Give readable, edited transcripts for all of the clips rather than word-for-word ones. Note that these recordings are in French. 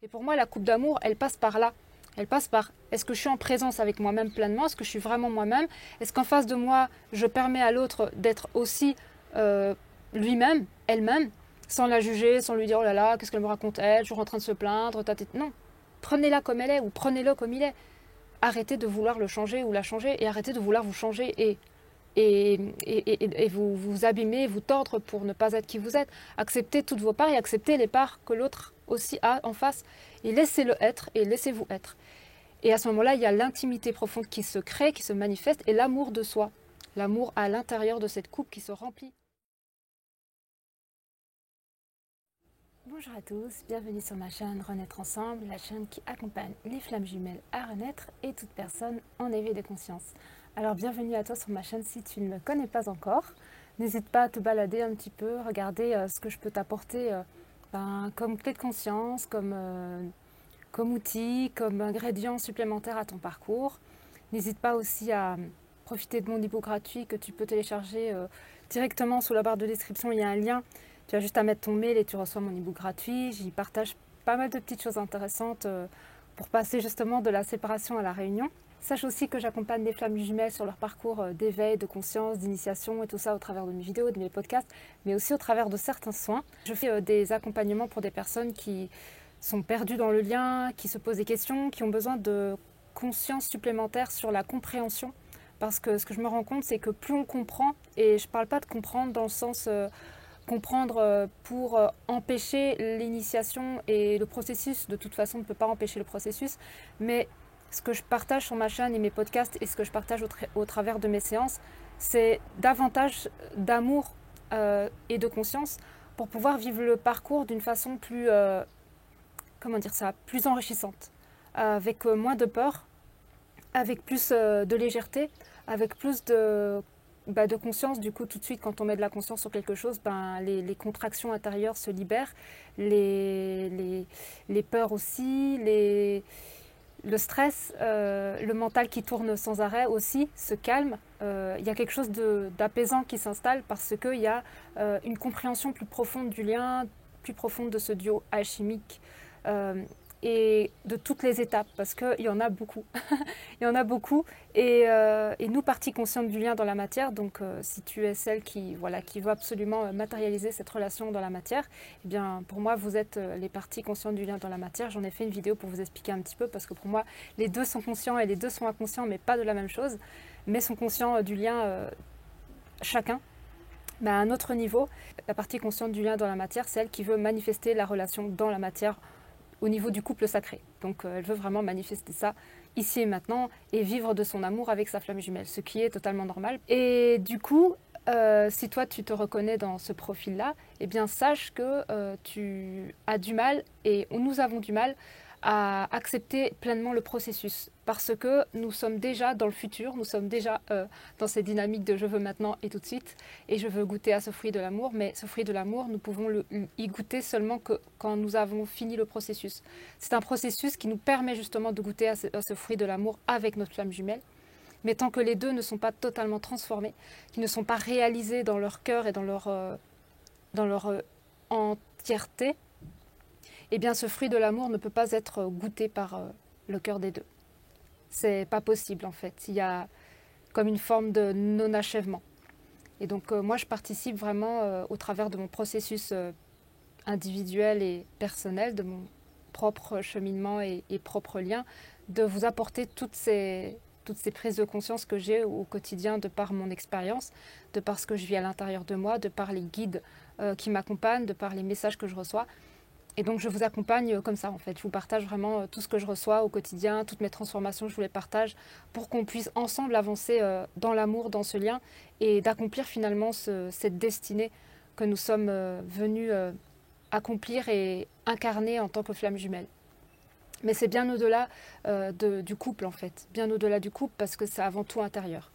Et pour moi, la coupe d'amour, elle passe par là. Elle passe par est-ce que je suis en présence avec moi-même pleinement? Est-ce que je suis vraiment moi-même? Est-ce qu'en face de moi, je permets à l'autre d'être aussi euh, lui-même, elle-même, sans la juger, sans lui dire oh là là, qu'est-ce qu'elle me raconte elle, toujours en train de se plaindre, non. Prenez-la comme elle est ou prenez-le comme il est. Arrêtez de vouloir le changer ou la changer et arrêtez de vouloir vous changer et vous abîmer, vous tordre pour ne pas être qui vous êtes. Acceptez toutes vos parts et acceptez les parts que l'autre aussi a en face et laissez-le être et laissez-vous être. Et à ce moment-là, il y a l'intimité profonde qui se crée, qui se manifeste et l'amour de soi. L'amour à l'intérieur de cette coupe qui se remplit. Bonjour à tous, bienvenue sur ma chaîne Renaître Ensemble, la chaîne qui accompagne les flammes jumelles à renaître et toute personne en éveil de conscience. Alors bienvenue à toi sur ma chaîne si tu ne me connais pas encore. N'hésite pas à te balader un petit peu, regarder ce que je peux t'apporter comme clé de conscience, comme outil, comme ingrédient supplémentaire à ton parcours. N'hésite pas aussi à profiter de mon e-book gratuit que tu peux télécharger directement sous la barre de description, il y a un lien. Tu as juste à mettre ton mail et tu reçois mon e-book gratuit. J'y partage pas mal de petites choses intéressantes pour passer justement de la séparation à la réunion. Sache aussi que j'accompagne les flammes jumelles sur leur parcours d'éveil, de conscience, d'initiation et tout ça au travers de mes vidéos, de mes podcasts, mais aussi au travers de certains soins. Je fais des accompagnements pour des personnes qui sont perdues dans le lien, qui se posent des questions, qui ont besoin de conscience supplémentaire sur la compréhension. Parce que ce que je me rends compte, c'est que plus on comprend, et je ne parle pas de comprendre dans le sens comprendre pour empêcher l'initiation et le processus, de toute façon on ne peut pas empêcher le processus, mais ce que je partage sur ma chaîne et mes podcasts et ce que je partage au travers de mes séances, c'est davantage d'amour et de conscience pour pouvoir vivre le parcours d'une façon plus, comment dire ça, plus enrichissante, avec moins de peur, avec plus de légèreté, avec plus de conscience. Du coup, tout de suite, quand on met de la conscience sur quelque chose, les contractions intérieures se libèrent, les peurs aussi, le stress, le mental qui tourne sans arrêt aussi se calme. Il y a quelque chose d'apaisant qui s'installe parce qu'il y a une compréhension plus profonde du lien, plus profonde de ce duo alchimique. Et de toutes les étapes, parce qu'il y en a beaucoup. Il y en a beaucoup. Et nous, parties conscientes du lien dans la matière, donc si tu es celle qui veut absolument matérialiser cette relation dans la matière, eh bien, pour moi, vous êtes les parties conscientes du lien dans la matière. J'en ai fait une vidéo pour vous expliquer un petit peu, parce que pour moi, les deux sont conscients et les deux sont inconscients, mais pas de la même chose, mais sont conscients du lien chacun. Mais à un autre niveau, la partie consciente du lien dans la matière, c'est elle qui veut manifester la relation dans la matière au niveau du couple sacré. Donc elle veut vraiment manifester ça ici et maintenant et vivre de son amour avec sa flamme jumelle, ce qui est totalement normal. Et du coup, si toi tu te reconnais dans ce profil-là, eh bien sache que tu as du mal et nous avons du mal à accepter pleinement le processus parce que nous sommes déjà dans le futur, nous sommes déjà dans cette dynamique de je veux maintenant et tout de suite et je veux goûter à ce fruit de l'amour, mais ce fruit de l'amour, nous pouvons y goûter seulement que quand nous avons fini le processus. C'est un processus qui nous permet justement de goûter à ce fruit de l'amour avec notre flamme jumelle, mais tant que les deux ne sont pas totalement transformés, qui ne sont pas réalisés dans leur cœur et dans leur entièreté, eh bien ce fruit de l'amour ne peut pas être goûté par le cœur des deux. C'est pas possible en fait. Il y a comme une forme de non-achèvement. Et donc moi je participe vraiment au travers de mon processus individuel et personnel, de mon propre cheminement et propre lien, de vous apporter toutes ces prises de conscience que j'ai au quotidien de par mon expérience, de par ce que je vis à l'intérieur de moi, de par les guides qui m'accompagnent, de par les messages que je reçois. Et donc je vous accompagne comme ça en fait, je vous partage vraiment tout ce que je reçois au quotidien, toutes mes transformations, je vous les partage pour qu'on puisse ensemble avancer dans l'amour, dans ce lien et d'accomplir finalement cette destinée que nous sommes venus accomplir et incarner en tant que flamme jumelle. Mais c'est bien au-delà du couple en fait, bien au-delà du couple parce que c'est avant tout intérieur.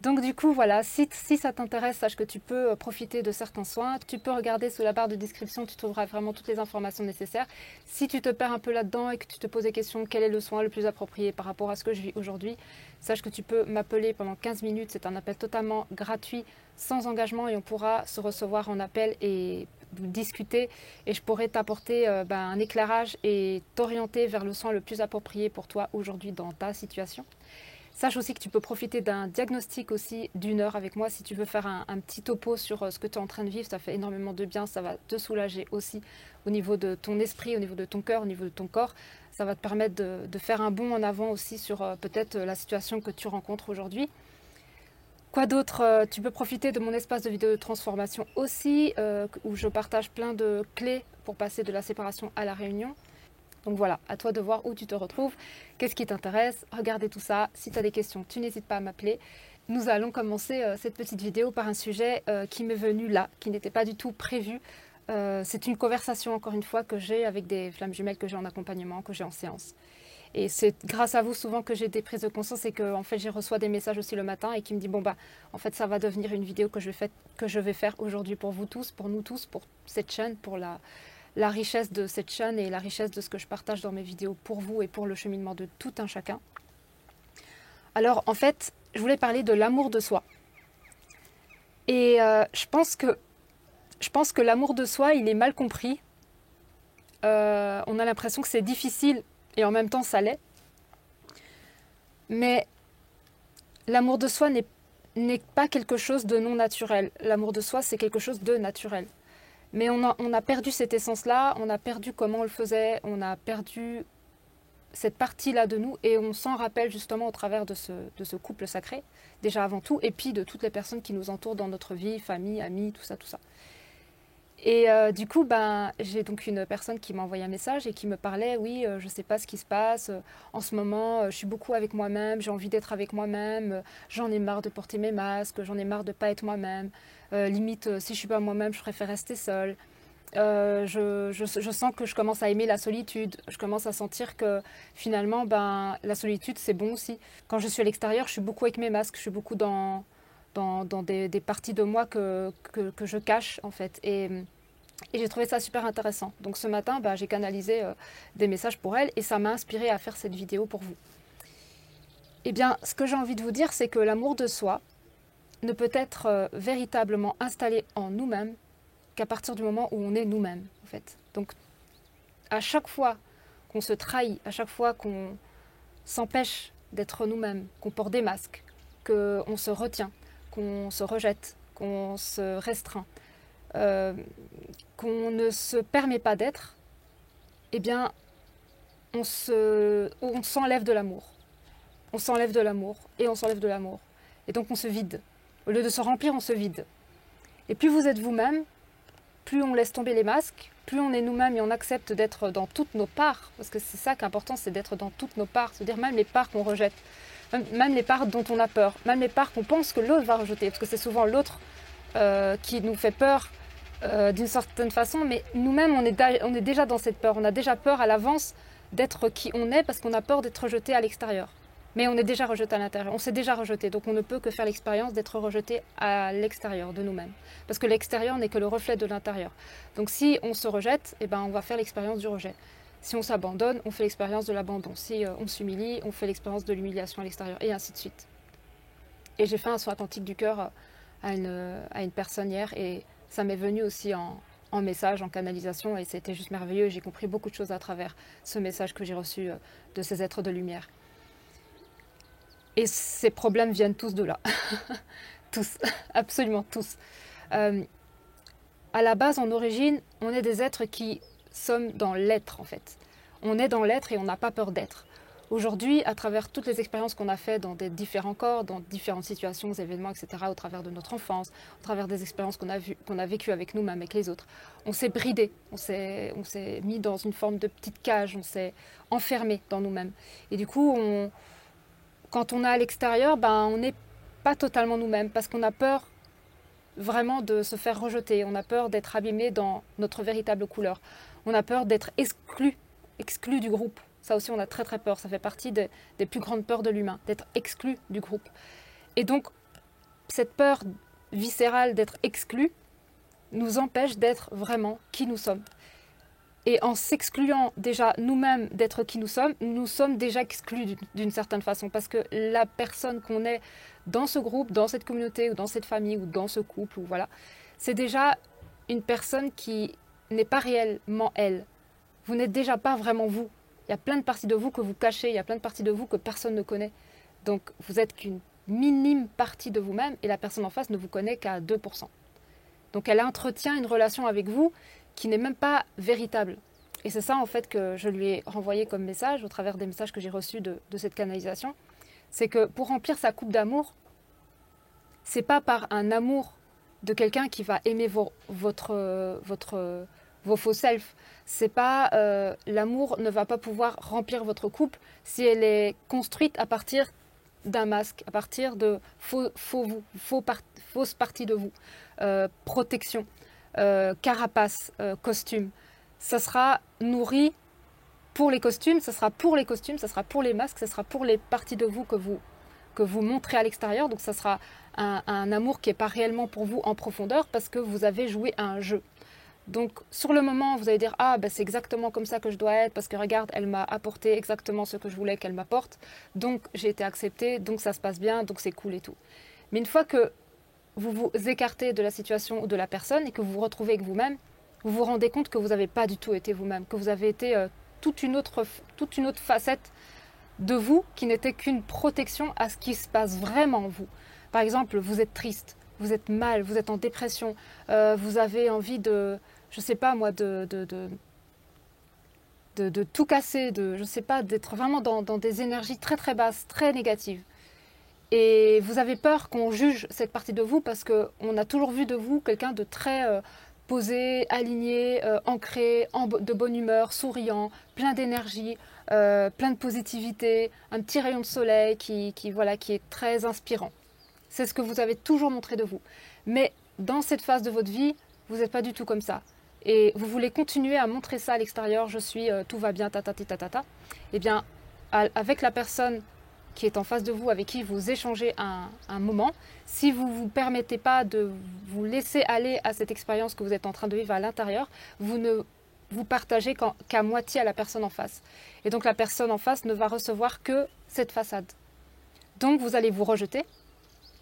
Donc du coup, voilà, si ça t'intéresse, sache que tu peux profiter de certains soins. Tu peux regarder sous la barre de description, tu trouveras vraiment toutes les informations nécessaires. Si tu te perds un peu là-dedans et que tu te poses des questions, quel est le soin le plus approprié par rapport à ce que je vis aujourd'hui, sache que tu peux m'appeler pendant 15 minutes. C'est un appel totalement gratuit, sans engagement et on pourra se recevoir en appel et discuter et je pourrais t'apporter un éclairage et t'orienter vers le soin le plus approprié pour toi aujourd'hui dans ta situation. Sache aussi que tu peux profiter d'un diagnostic aussi d'1 heure avec moi si tu veux faire un petit topo sur ce que tu es en train de vivre. Ça fait énormément de bien, ça va te soulager aussi au niveau de ton esprit, au niveau de ton cœur, au niveau de ton corps. Ça va te permettre de faire un bond en avant aussi sur peut-être la situation que tu rencontres aujourd'hui. Quoi d'autre? Tu peux profiter de mon espace de vidéo de transformation aussi, où je partage plein de clés pour passer de la séparation à la réunion. Donc voilà, à toi de voir où tu te retrouves, qu'est-ce qui t'intéresse, regardez tout ça. Si tu as des questions, tu n'hésites pas à m'appeler. Nous allons commencer cette petite vidéo par un sujet qui m'est venu là, qui n'était pas du tout prévu. C'est une conversation, encore une fois, que j'ai avec des flammes jumelles que j'ai en accompagnement, que j'ai en séance. Et c'est grâce à vous souvent que j'ai des prises de conscience et que en fait, j'ai reçois des messages aussi le matin et qui me dit bon en fait ça va devenir une vidéo que je vais faire aujourd'hui pour vous tous, pour nous tous, pour cette chaîne, pour la richesse de cette chaîne et la richesse de ce que je partage dans mes vidéos pour vous et pour le cheminement de tout un chacun. Alors en fait, je voulais parler de l'amour de soi. Et je pense que l'amour de soi, il est mal compris. On a l'impression que c'est difficile et en même temps ça l'est. Mais l'amour de soi n'est pas quelque chose de non naturel. L'amour de soi, c'est quelque chose de naturel. Mais on a perdu cette essence-là, on a perdu comment on le faisait, on a perdu cette partie-là de nous et on s'en rappelle justement au travers de ce couple sacré, déjà avant tout, et puis de toutes les personnes qui nous entourent dans notre vie, famille, amis, tout ça, tout ça. Et du coup, j'ai donc une personne qui m'a envoyé un message et qui me parlait, oui, je ne sais pas ce qui se passe, en ce moment, je suis beaucoup avec moi-même, j'ai envie d'être avec moi-même, j'en ai marre de porter mes masques, j'en ai marre de ne pas être moi-même, limite, si je ne suis pas moi-même, je préfère rester seule. Je sens que je commence à aimer la solitude, je commence à sentir que finalement, la solitude, c'est bon aussi. Quand je suis à l'extérieur, je suis beaucoup avec mes masques, je suis beaucoup dans des parties de moi que je cache en fait. Et j'ai trouvé ça super intéressant. Donc ce matin, j'ai canalisé des messages pour elle et ça m'a inspiré à faire cette vidéo pour vous. Eh bien, ce que j'ai envie de vous dire, c'est que l'amour de soi ne peut être véritablement installé en nous-mêmes qu'à partir du moment où on est nous-mêmes, en fait. Donc, à chaque fois qu'on se trahit, à chaque fois qu'on s'empêche d'être nous-mêmes, qu'on porte des masques, qu'on se retient, qu'on se rejette, qu'on se restreint, qu'on ne se permet pas d'être, eh bien, on s'enlève de l'amour. On s'enlève de l'amour, et on s'enlève de l'amour. Et donc on se vide. Au lieu de se remplir, on se vide. Et plus vous êtes vous-même, plus on laisse tomber les masques, plus on est nous-mêmes et on accepte d'être dans toutes nos parts, parce que c'est ça qui est important, c'est d'être dans toutes nos parts, c'est-à-dire même les parts qu'on rejette, même les parts dont on a peur, même les parts qu'on pense que l'autre va rejeter, parce que c'est souvent l'autre qui nous fait peur d'une certaine façon, mais nous-mêmes on est déjà dans cette peur, on a déjà peur à l'avance d'être qui on est, parce qu'on a peur d'être rejeté à l'extérieur. Mais on est déjà rejeté à l'intérieur, on s'est déjà rejeté, donc on ne peut que faire l'expérience d'être rejeté à l'extérieur de nous-mêmes. Parce que l'extérieur n'est que le reflet de l'intérieur. Donc si on se rejette, on va faire l'expérience du rejet. Si on s'abandonne, on fait l'expérience de l'abandon. Si on s'humilie, on fait l'expérience de l'humiliation à l'extérieur, et ainsi de suite. Et j'ai fait un soin quantique du cœur à une personne hier, et ça m'est venu aussi en message, en canalisation, et c'était juste merveilleux. J'ai compris beaucoup de choses à travers ce message que j'ai reçu de ces êtres de lumière. Et ces problèmes viennent tous de là. Tous, absolument tous. À la base, en origine, on est des êtres qui sommes dans l'être, en fait. On est dans l'être et on n'a pas peur d'être. Aujourd'hui, à travers toutes les expériences qu'on a faites dans des différents corps, dans différentes situations, événements, etc., au travers de notre enfance, au travers des expériences qu'on a vécues avec nous-mêmes, avec les autres, on s'est bridé, on s'est mis dans une forme de petite cage, on s'est enfermé dans nous-mêmes. Et du coup, quand on est à l'extérieur, on n'est pas totalement nous-mêmes parce qu'on a peur vraiment de se faire rejeter. On a peur d'être abîmé dans notre véritable couleur. On a peur d'être exclu du groupe. Ça aussi, on a très très peur. Ça fait partie des plus grandes peurs de l'humain, d'être exclu du groupe. Et donc, cette peur viscérale d'être exclu nous empêche d'être vraiment qui nous sommes. Et en s'excluant déjà nous-mêmes d'être qui nous sommes déjà exclus d'une certaine façon. Parce que la personne qu'on est dans ce groupe, dans cette communauté, ou dans cette famille, ou dans ce couple, ou voilà, c'est déjà une personne qui n'est pas réellement elle. Vous n'êtes déjà pas vraiment vous. Il y a plein de parties de vous que vous cachez, il y a plein de parties de vous que personne ne connaît. Donc vous êtes qu'une minime partie de vous-même et la personne en face ne vous connaît qu'à 2%. Donc elle entretient une relation avec vous qui n'est même pas véritable. Et c'est ça en fait que je lui ai renvoyé comme message au travers des messages que j'ai reçus de cette canalisation. C'est que pour remplir sa coupe d'amour, c'est pas par un amour de quelqu'un qui va aimer vos faux self. C'est pas l'amour ne va pas pouvoir remplir votre coupe si elle est construite à partir d'un masque, à partir de fausses parties de vous, protection, carapace, costume. Ça sera nourri pour les costumes, ça sera pour les costumes, ça sera pour les masques, ça sera pour les parties de vous que vous montrez à l'extérieur. Donc ça sera un amour qui n'est pas réellement pour vous en profondeur parce que vous avez joué à un jeu. Donc sur le moment, vous allez dire « Ah, ben, c'est exactement comme ça que je dois être parce que regarde, elle m'a apporté exactement ce que je voulais qu'elle m'apporte. Donc j'ai été acceptée, donc ça se passe bien, donc c'est cool et tout. » Mais une fois que vous vous écartez de la situation ou de la personne et que vous vous retrouvez avec vous-même, vous vous rendez compte que vous n'avez pas du tout été vous-même, que vous avez été toute une autre facette de vous qui n'était qu'une protection à ce qui se passe vraiment en vous. Par exemple, vous êtes triste, vous êtes mal, vous êtes en dépression, vous avez envie de, je sais pas moi, de tout casser, je sais pas, d'être vraiment dans des énergies très très basses, très négatives. Et vous avez peur qu'on juge cette partie de vous parce qu'on a toujours vu de vous quelqu'un de très posé, aligné, ancré, de bonne humeur, souriant, plein d'énergie, plein de positivité, un petit rayon de soleil qui est très inspirant. C'est ce que vous avez toujours montré de vous. Mais dans cette phase de votre vie, vous n'êtes pas du tout comme ça. Et vous voulez continuer à montrer ça à l'extérieur, je suis, tout va bien, ta. Eh bien, avec la personne qui est en face de vous, avec qui vous échangez un moment, si vous ne vous permettez pas de vous laisser aller à cette expérience que vous êtes en train de vivre à l'intérieur, vous ne vous partagez qu'à moitié à la personne en face. Et donc la personne en face ne va recevoir que cette façade. Donc vous allez vous rejeter,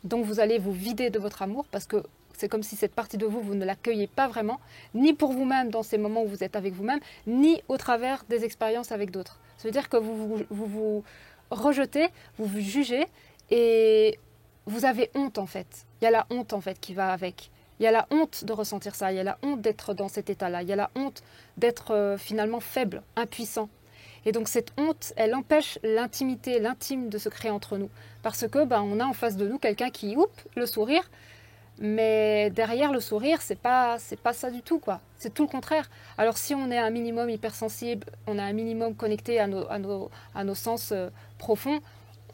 donc vous allez vous vider de votre amour parce que c'est comme si cette partie de vous, vous ne l'accueillez pas vraiment, ni pour vous-même dans ces moments où vous êtes avec vous-même, ni au travers des expériences avec d'autres. Ça veut dire que vous rejetez, vous vous jugez et vous avez honte en fait. Il y a la honte en fait qui va avec. Il y a la honte de ressentir ça, il y a la honte d'être dans cet état-là, il y a la honte d'être finalement faible, impuissant. Et donc cette honte, elle empêche l'intimité, l'intime de se créer entre nous. Parce que on a en face de nous quelqu'un qui, le sourire, mais derrière le sourire, c'est pas ça du tout, quoi. C'est tout le contraire. Alors si on est un minimum hypersensible, on est un minimum connecté à nos sens profonds,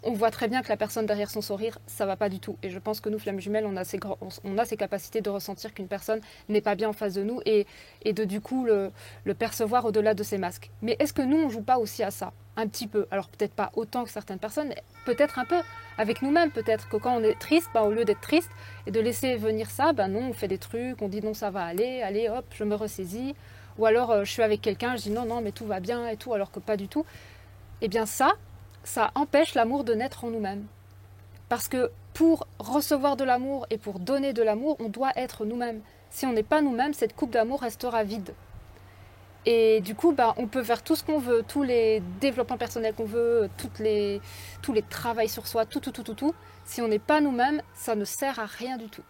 on voit très bien que la personne derrière son sourire, ça va pas du tout. Et je pense que nous, flammes jumelles, on a ces capacités de ressentir qu'une personne n'est pas bien en face de nous et de du coup le percevoir au-delà de ses masques. Mais est-ce que nous, on joue pas aussi à ça? Un petit peu. Alors peut-être pas autant que certaines personnes, mais peut-être un peu. Avec nous-mêmes, peut-être que quand on est triste, au lieu d'être triste et de laisser venir ça, non, on fait des trucs, on dit non, ça va aller, allez, hop, je me ressaisis. Ou alors je suis avec quelqu'un, je dis non, mais tout va bien et tout, alors que pas du tout. Eh bien ça empêche l'amour de naître en nous-mêmes. Parce que pour recevoir de l'amour et pour donner de l'amour, on doit être nous-mêmes. Si on n'est pas nous-mêmes, cette coupe d'amour restera vide. Et du coup, on peut faire tout ce qu'on veut, tous les développements personnels qu'on veut, tous les travails sur soi, tout. Si on n'est pas nous-mêmes, ça ne sert à rien du tout.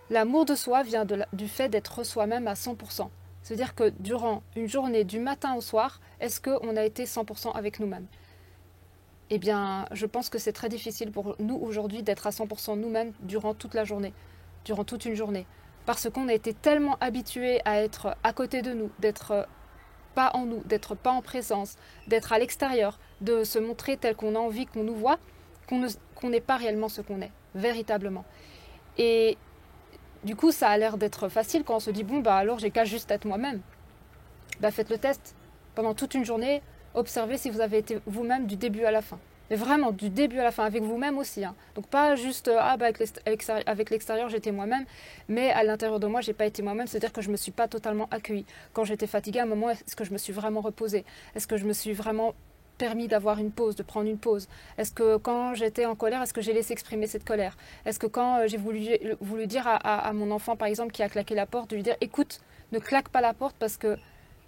L'amour de soi vient du fait d'être soi-même à 100%. C'est-à-dire que durant une journée, du matin au soir, est-ce qu'on a été 100% avec nous-mêmes? Eh bien, je pense que c'est très difficile pour nous aujourd'hui d'être à 100% nous-mêmes durant toute la journée, durant toute une journée. Parce qu'on a été tellement habitués à être à côté de nous, d'être pas en nous, d'être pas en présence, d'être à l'extérieur, de se montrer tel qu'on a envie qu'on nous voit, qu'on n'est pas réellement ce qu'on est, véritablement. Et du coup, ça a l'air d'être facile quand on se dit, alors j'ai qu'à juste être moi-même. Faites le test. Pendant toute une journée, observez si vous avez été vous-même du début à la fin. Mais vraiment, du début à la fin, avec vous-même aussi. Donc pas juste, avec l'extérieur, j'étais moi-même, mais à l'intérieur de moi, j'ai pas été moi-même. C'est-à-dire que je me suis pas totalement accueillie. Quand j'étais fatiguée, à un moment, est-ce que je me suis vraiment reposée? Est-ce que je me suis vraiment permis d'avoir une pause, de prendre une pause? Est-ce que quand j'étais en colère, est-ce que j'ai laissé exprimer cette colère? Est-ce que quand j'ai voulu dire à mon enfant, par exemple, qui a claqué la porte, de lui dire, écoute, ne claque pas la porte parce que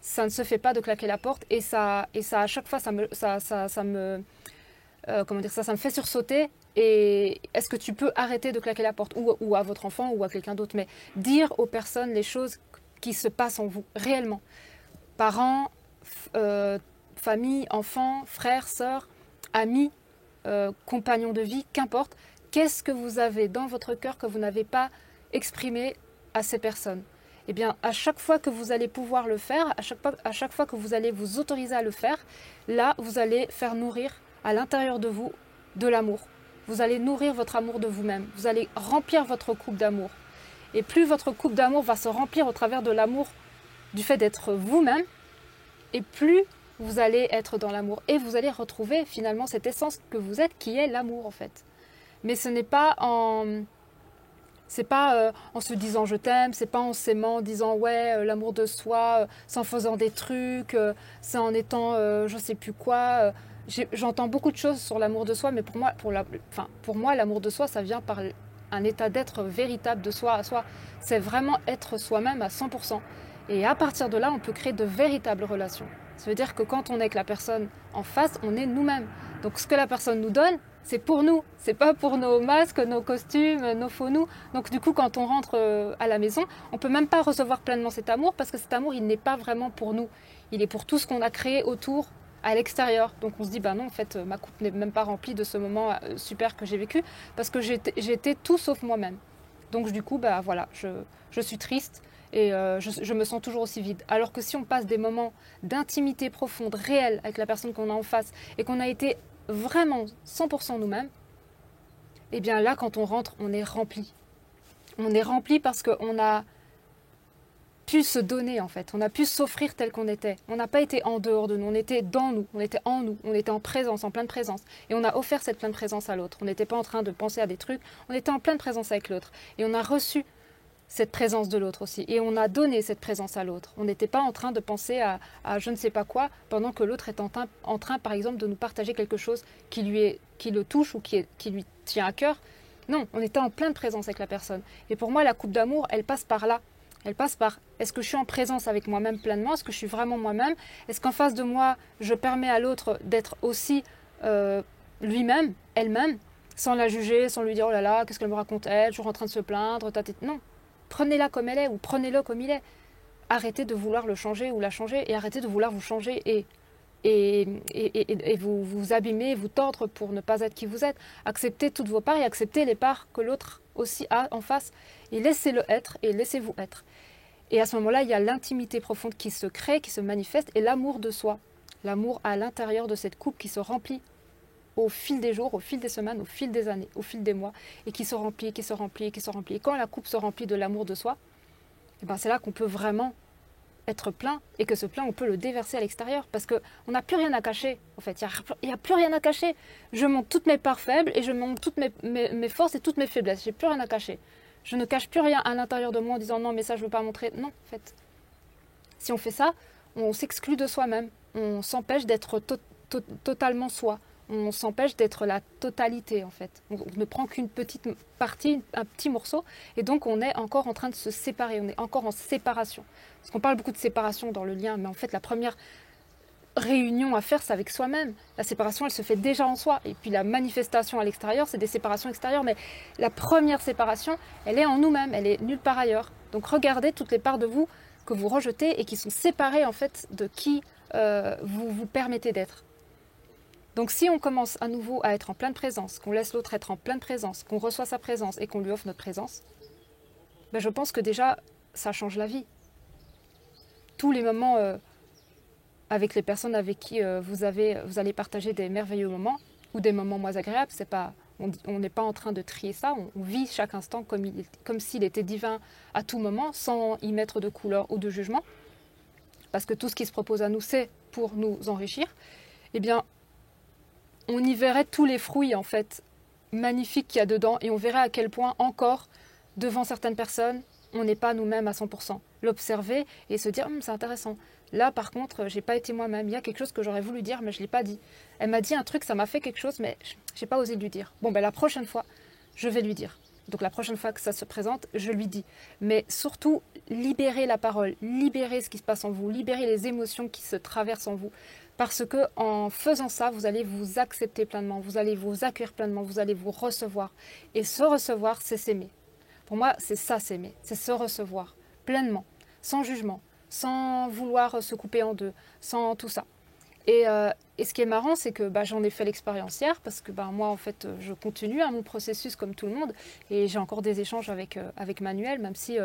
ça ne se fait pas de claquer la porte et ça à chaque fois, comment dire ça me fait sursauter. Et est-ce que tu peux arrêter de claquer la porte ou à votre enfant ou à quelqu'un d'autre, mais dire aux personnes les choses qui se passent en vous, réellement. Parents, famille, enfants, frères, sœurs, amis, compagnons de vie, qu'importe. Qu'est-ce que vous avez dans votre cœur que vous n'avez pas exprimé à ces personnes? Eh bien, à chaque fois que vous allez pouvoir le faire, à chaque fois que vous allez vous autoriser à le faire, là, vous allez faire nourrir à l'intérieur de vous de l'amour. Vous allez nourrir votre amour de vous-même. Vous allez remplir votre coupe d'amour. Et plus votre coupe d'amour va se remplir au travers de l'amour du fait d'être vous-même, et plus vous allez être dans l'amour. Et vous allez retrouver finalement cette essence que vous êtes, qui est l'amour en fait. Mais ce n'est pas en se disant je t'aime, c'est pas en s'aimant, en disant ouais, l'amour de soi, c'est en faisant des trucs, c'est en étant je sais plus quoi. J'entends beaucoup de choses sur l'amour de soi, mais pour moi, l'amour de soi, ça vient par un état d'être véritable de soi à soi. C'est vraiment être soi-même à 100%. Et à partir de là, on peut créer de véritables relations. Ça veut dire que quand on est avec la personne en face, on est nous-mêmes. Donc ce que la personne nous donne, c'est pour nous. C'est pas pour nos masques, nos costumes, nos faux nous. Donc du coup, quand on rentre à la maison, on peut même pas recevoir pleinement cet amour parce que cet amour, il n'est pas vraiment pour nous. Il est pour tout ce qu'on a créé autour, à l'extérieur. Donc on se dit, bah non, en fait, ma coupe n'est même pas remplie de ce moment super que j'ai vécu parce que j'étais tout sauf moi-même. Donc du coup, bah voilà, je suis triste et je me sens toujours aussi vide. Alors que si on passe des moments d'intimité profonde, réelle, avec la personne qu'on a en face et qu'on a été vraiment 100% nous-mêmes, et bien là, quand on rentre, on est rempli. On est rempli parce qu'on a pu se donner en fait, on a pu s'offrir tel qu'on était. On n'a pas été en dehors de nous, on était dans nous, on était en nous, on était en présence, en pleine présence. Et on a offert cette pleine présence à l'autre. On n'était pas en train de penser à des trucs, on était en pleine présence avec l'autre. Et on a reçu cette présence de l'autre aussi. Et on a donné cette présence à l'autre. On n'était pas en train de penser à je ne sais pas quoi, pendant que l'autre est en train, par exemple, de nous partager quelque chose qui le touche ou qui lui tient à cœur. Non, on était en pleine présence avec la personne. Et pour moi, la coupe d'amour, elle passe par là. Elle passe par, est-ce que je suis en présence avec moi-même pleinement? Est-ce que je suis vraiment moi-même? Est-ce qu'en face de moi, je permets à l'autre d'être aussi lui-même, elle-même, sans la juger, sans lui dire, oh là là, qu'est-ce qu'elle me raconte elle, toujours en train de se plaindre, non. Prenez-la comme elle est ou prenez-le comme il est. Arrêtez de vouloir le changer ou la changer et arrêtez de vouloir vous changer et vous abîmer, vous tordre pour ne pas être qui vous êtes. Acceptez toutes vos parts et acceptez les parts que l'autre aussi a en face. Et laissez-le être et laissez-vous être. Et à ce moment-là, il y a l'intimité profonde qui se crée, qui se manifeste, et l'amour de soi. L'amour à l'intérieur de cette coupe qui se remplit au fil des jours, au fil des semaines, au fil des années, au fil des mois, et qui se remplit, qui se remplit, qui se remplit. Et quand la coupe se remplit de l'amour de soi, et ben c'est là qu'on peut vraiment être plein, et que ce plein, on peut le déverser à l'extérieur, parce qu'on n'a plus rien à cacher, en fait. Il n'y a plus rien à cacher. Je montre toutes mes parts faibles, et je montre toutes mes forces et toutes mes faiblesses. J'ai plus rien à cacher. Je ne cache plus rien à l'intérieur de moi en disant non, mais ça, je ne veux pas montrer. Non, en fait. Si on fait ça, on s'exclut de soi-même. On s'empêche d'être totalement soi. On s'empêche d'être la totalité, en fait. On ne prend qu'une petite partie, un petit morceau, et donc on est encore en train de se séparer. On est encore en séparation. Parce qu'on parle beaucoup de séparation dans le lien, mais en fait, la première réunion à faire, c'est avec soi-même. La séparation, elle se fait déjà en soi. Et puis la manifestation à l'extérieur, c'est des séparations extérieures. Mais la première séparation, elle est en nous-mêmes, elle est nulle part ailleurs. Donc regardez toutes les parts de vous que vous rejetez et qui sont séparées en fait de qui vous vous permettez d'être. Donc si on commence à nouveau à être en pleine présence, qu'on laisse l'autre être en pleine présence, qu'on reçoit sa présence et qu'on lui offre notre présence, ben je pense que déjà, ça change la vie. Tous les moments avec les personnes avec qui vous allez partager des merveilleux moments ou des moments moins agréables, on n'est pas en train de trier ça, on vit chaque instant comme s'il était divin à tout moment, sans y mettre de couleur ou de jugement, parce que tout ce qui se propose à nous, c'est pour nous enrichir. Eh bien, on y verrait tous les fruits en fait magnifiques qu'il y a dedans et on verrait à quel point encore, devant certaines personnes, on n'est pas nous-mêmes à 100%. L'observer et se dire c'est intéressant. Là, par contre, j'ai pas été moi-même. Il y a quelque chose que j'aurais voulu dire, mais je l'ai pas dit. Elle m'a dit un truc, ça m'a fait quelque chose, mais j'ai pas osé lui dire. Bon, ben la prochaine fois, je vais lui dire. Donc la prochaine fois que ça se présente, je lui dis. Mais surtout, libérez la parole, libérez ce qui se passe en vous, libérez les émotions qui se traversent en vous. Parce que en faisant ça, vous allez vous accepter pleinement, vous allez vous accueillir pleinement, vous allez vous recevoir. Et se recevoir, c'est s'aimer. Pour moi, c'est ça, s'aimer. C'est se recevoir pleinement, sans jugement, sans vouloir se couper en deux, sans tout ça. Et ce qui est marrant, c'est que j'en ai fait l'expérience hier, parce que moi, en fait, je continue mon processus comme tout le monde, et j'ai encore des échanges avec Manuel, même si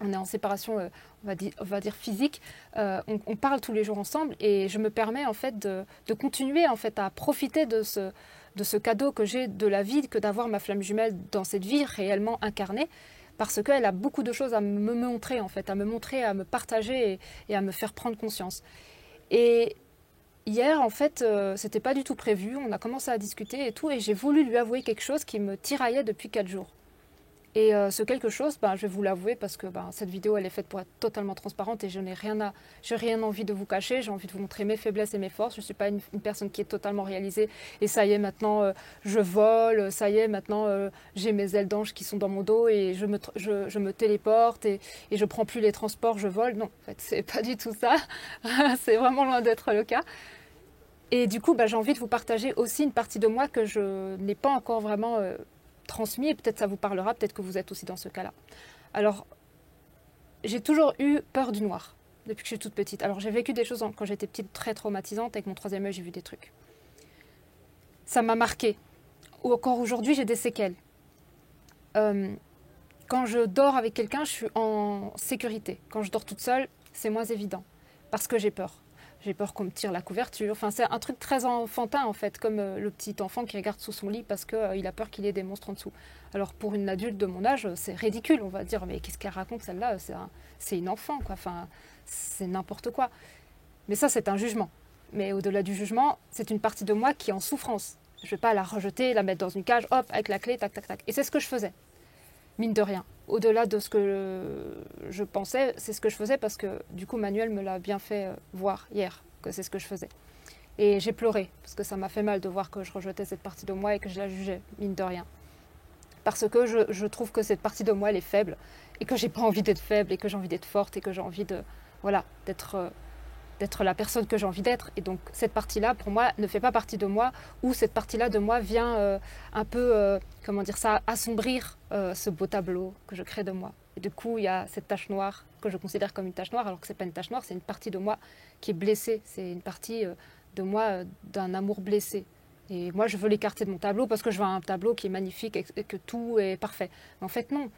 on est en séparation, on va dire physique, on parle tous les jours ensemble, et je me permets en fait de continuer en fait à profiter de ce cadeau que j'ai de la vie, que d'avoir ma flamme jumelle dans cette vie réellement incarnée, parce qu'elle a beaucoup de choses à me montrer en fait, à me montrer, à me partager et à me faire prendre conscience. Et hier, en fait, c'était pas du tout prévu. On a commencé à discuter et tout, et j'ai voulu lui avouer quelque chose qui me tiraillait depuis 4 jours. Et ce quelque chose, je vais vous l'avouer parce que cette vidéo, elle est faite pour être totalement transparente et j'ai rien envie de vous cacher. J'ai envie de vous montrer mes faiblesses et mes forces. Je ne suis pas une personne qui est totalement réalisée. Et ça y est, maintenant, je vole. Ça y est, maintenant, j'ai mes ailes d'ange qui sont dans mon dos et je me téléporte et je prends plus les transports, je vole. Non, en fait, c'est pas du tout ça. C'est vraiment loin d'être le cas. Et du coup, j'ai envie de vous partager aussi une partie de moi que je n'ai pas encore vraiment transmis, et peut-être ça vous parlera, peut-être que vous êtes aussi dans ce cas-là. Alors, j'ai toujours eu peur du noir, depuis que je suis toute petite. Alors, j'ai vécu des choses quand j'étais petite très traumatisantes, avec mon 3e œil, j'ai vu des trucs. Ça m'a marqué. Ou encore aujourd'hui, j'ai des séquelles. Quand je dors avec quelqu'un, je suis en sécurité. Quand je dors toute seule, c'est moins évident, parce que j'ai peur. J'ai peur qu'on me tire la couverture. Enfin, c'est un truc très enfantin, en fait, comme le petit enfant qui regarde sous son lit parce qu'il a peur qu'il y ait des monstres en dessous. Alors, pour une adulte de mon âge, c'est ridicule, on va dire. Mais qu'est-ce qu'elle raconte, celle-là? C'est une enfant, quoi. Enfin, c'est n'importe quoi. Mais ça, c'est un jugement. Mais au-delà du jugement, c'est une partie de moi qui est en souffrance. Je ne vais pas la rejeter, la mettre dans une cage, hop, avec la clé, tac, tac, tac. Et c'est ce que je faisais, mine de rien. Au-delà de ce que je pensais, c'est ce que je faisais parce que du coup Manuel me l'a bien fait voir hier, que c'est ce que je faisais. Et j'ai pleuré, parce que ça m'a fait mal de voir que je rejetais cette partie de moi et que je la jugeais, mine de rien. Parce que je trouve que cette partie de moi, elle est faible, et que j'ai pas envie d'être faible, et que j'ai envie d'être forte, et que j'ai envie d'être la personne que j'ai envie d'être. Et donc cette partie-là, pour moi, ne fait pas partie de moi, ou cette partie-là de moi vient un peu, assombrir ce beau tableau que je crée de moi. Et du coup, il y a cette tache noire que je considère comme une tache noire, alors que c'est pas une tache noire, c'est une partie de moi qui est blessée. C'est une partie de moi d'un amour blessé. Et moi, je veux l'écarter de mon tableau parce que je veux un tableau qui est magnifique et que tout est parfait. Mais en fait, non.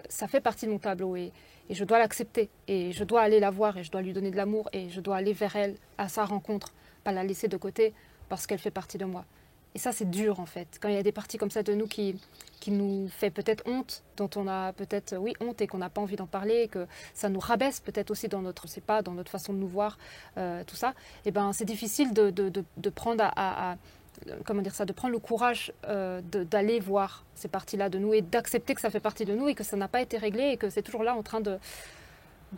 Ça fait partie de mon tableau et je dois l'accepter et je dois aller la voir et je dois lui donner de l'amour et je dois aller vers elle à sa rencontre, pas la laisser de côté parce qu'elle fait partie de moi. Et ça, c'est dur en fait. Quand il y a des parties comme ça de nous qui nous fait peut-être honte, dont on a peut-être honte et qu'on n'a pas envie d'en parler, et que ça nous rabaisse peut-être aussi dans notre, dans notre façon de nous voir, tout ça, et c'est difficile de prendre de prendre le courage d'aller voir ces parties-là de nous et d'accepter que ça fait partie de nous et que ça n'a pas été réglé et que c'est toujours là en train de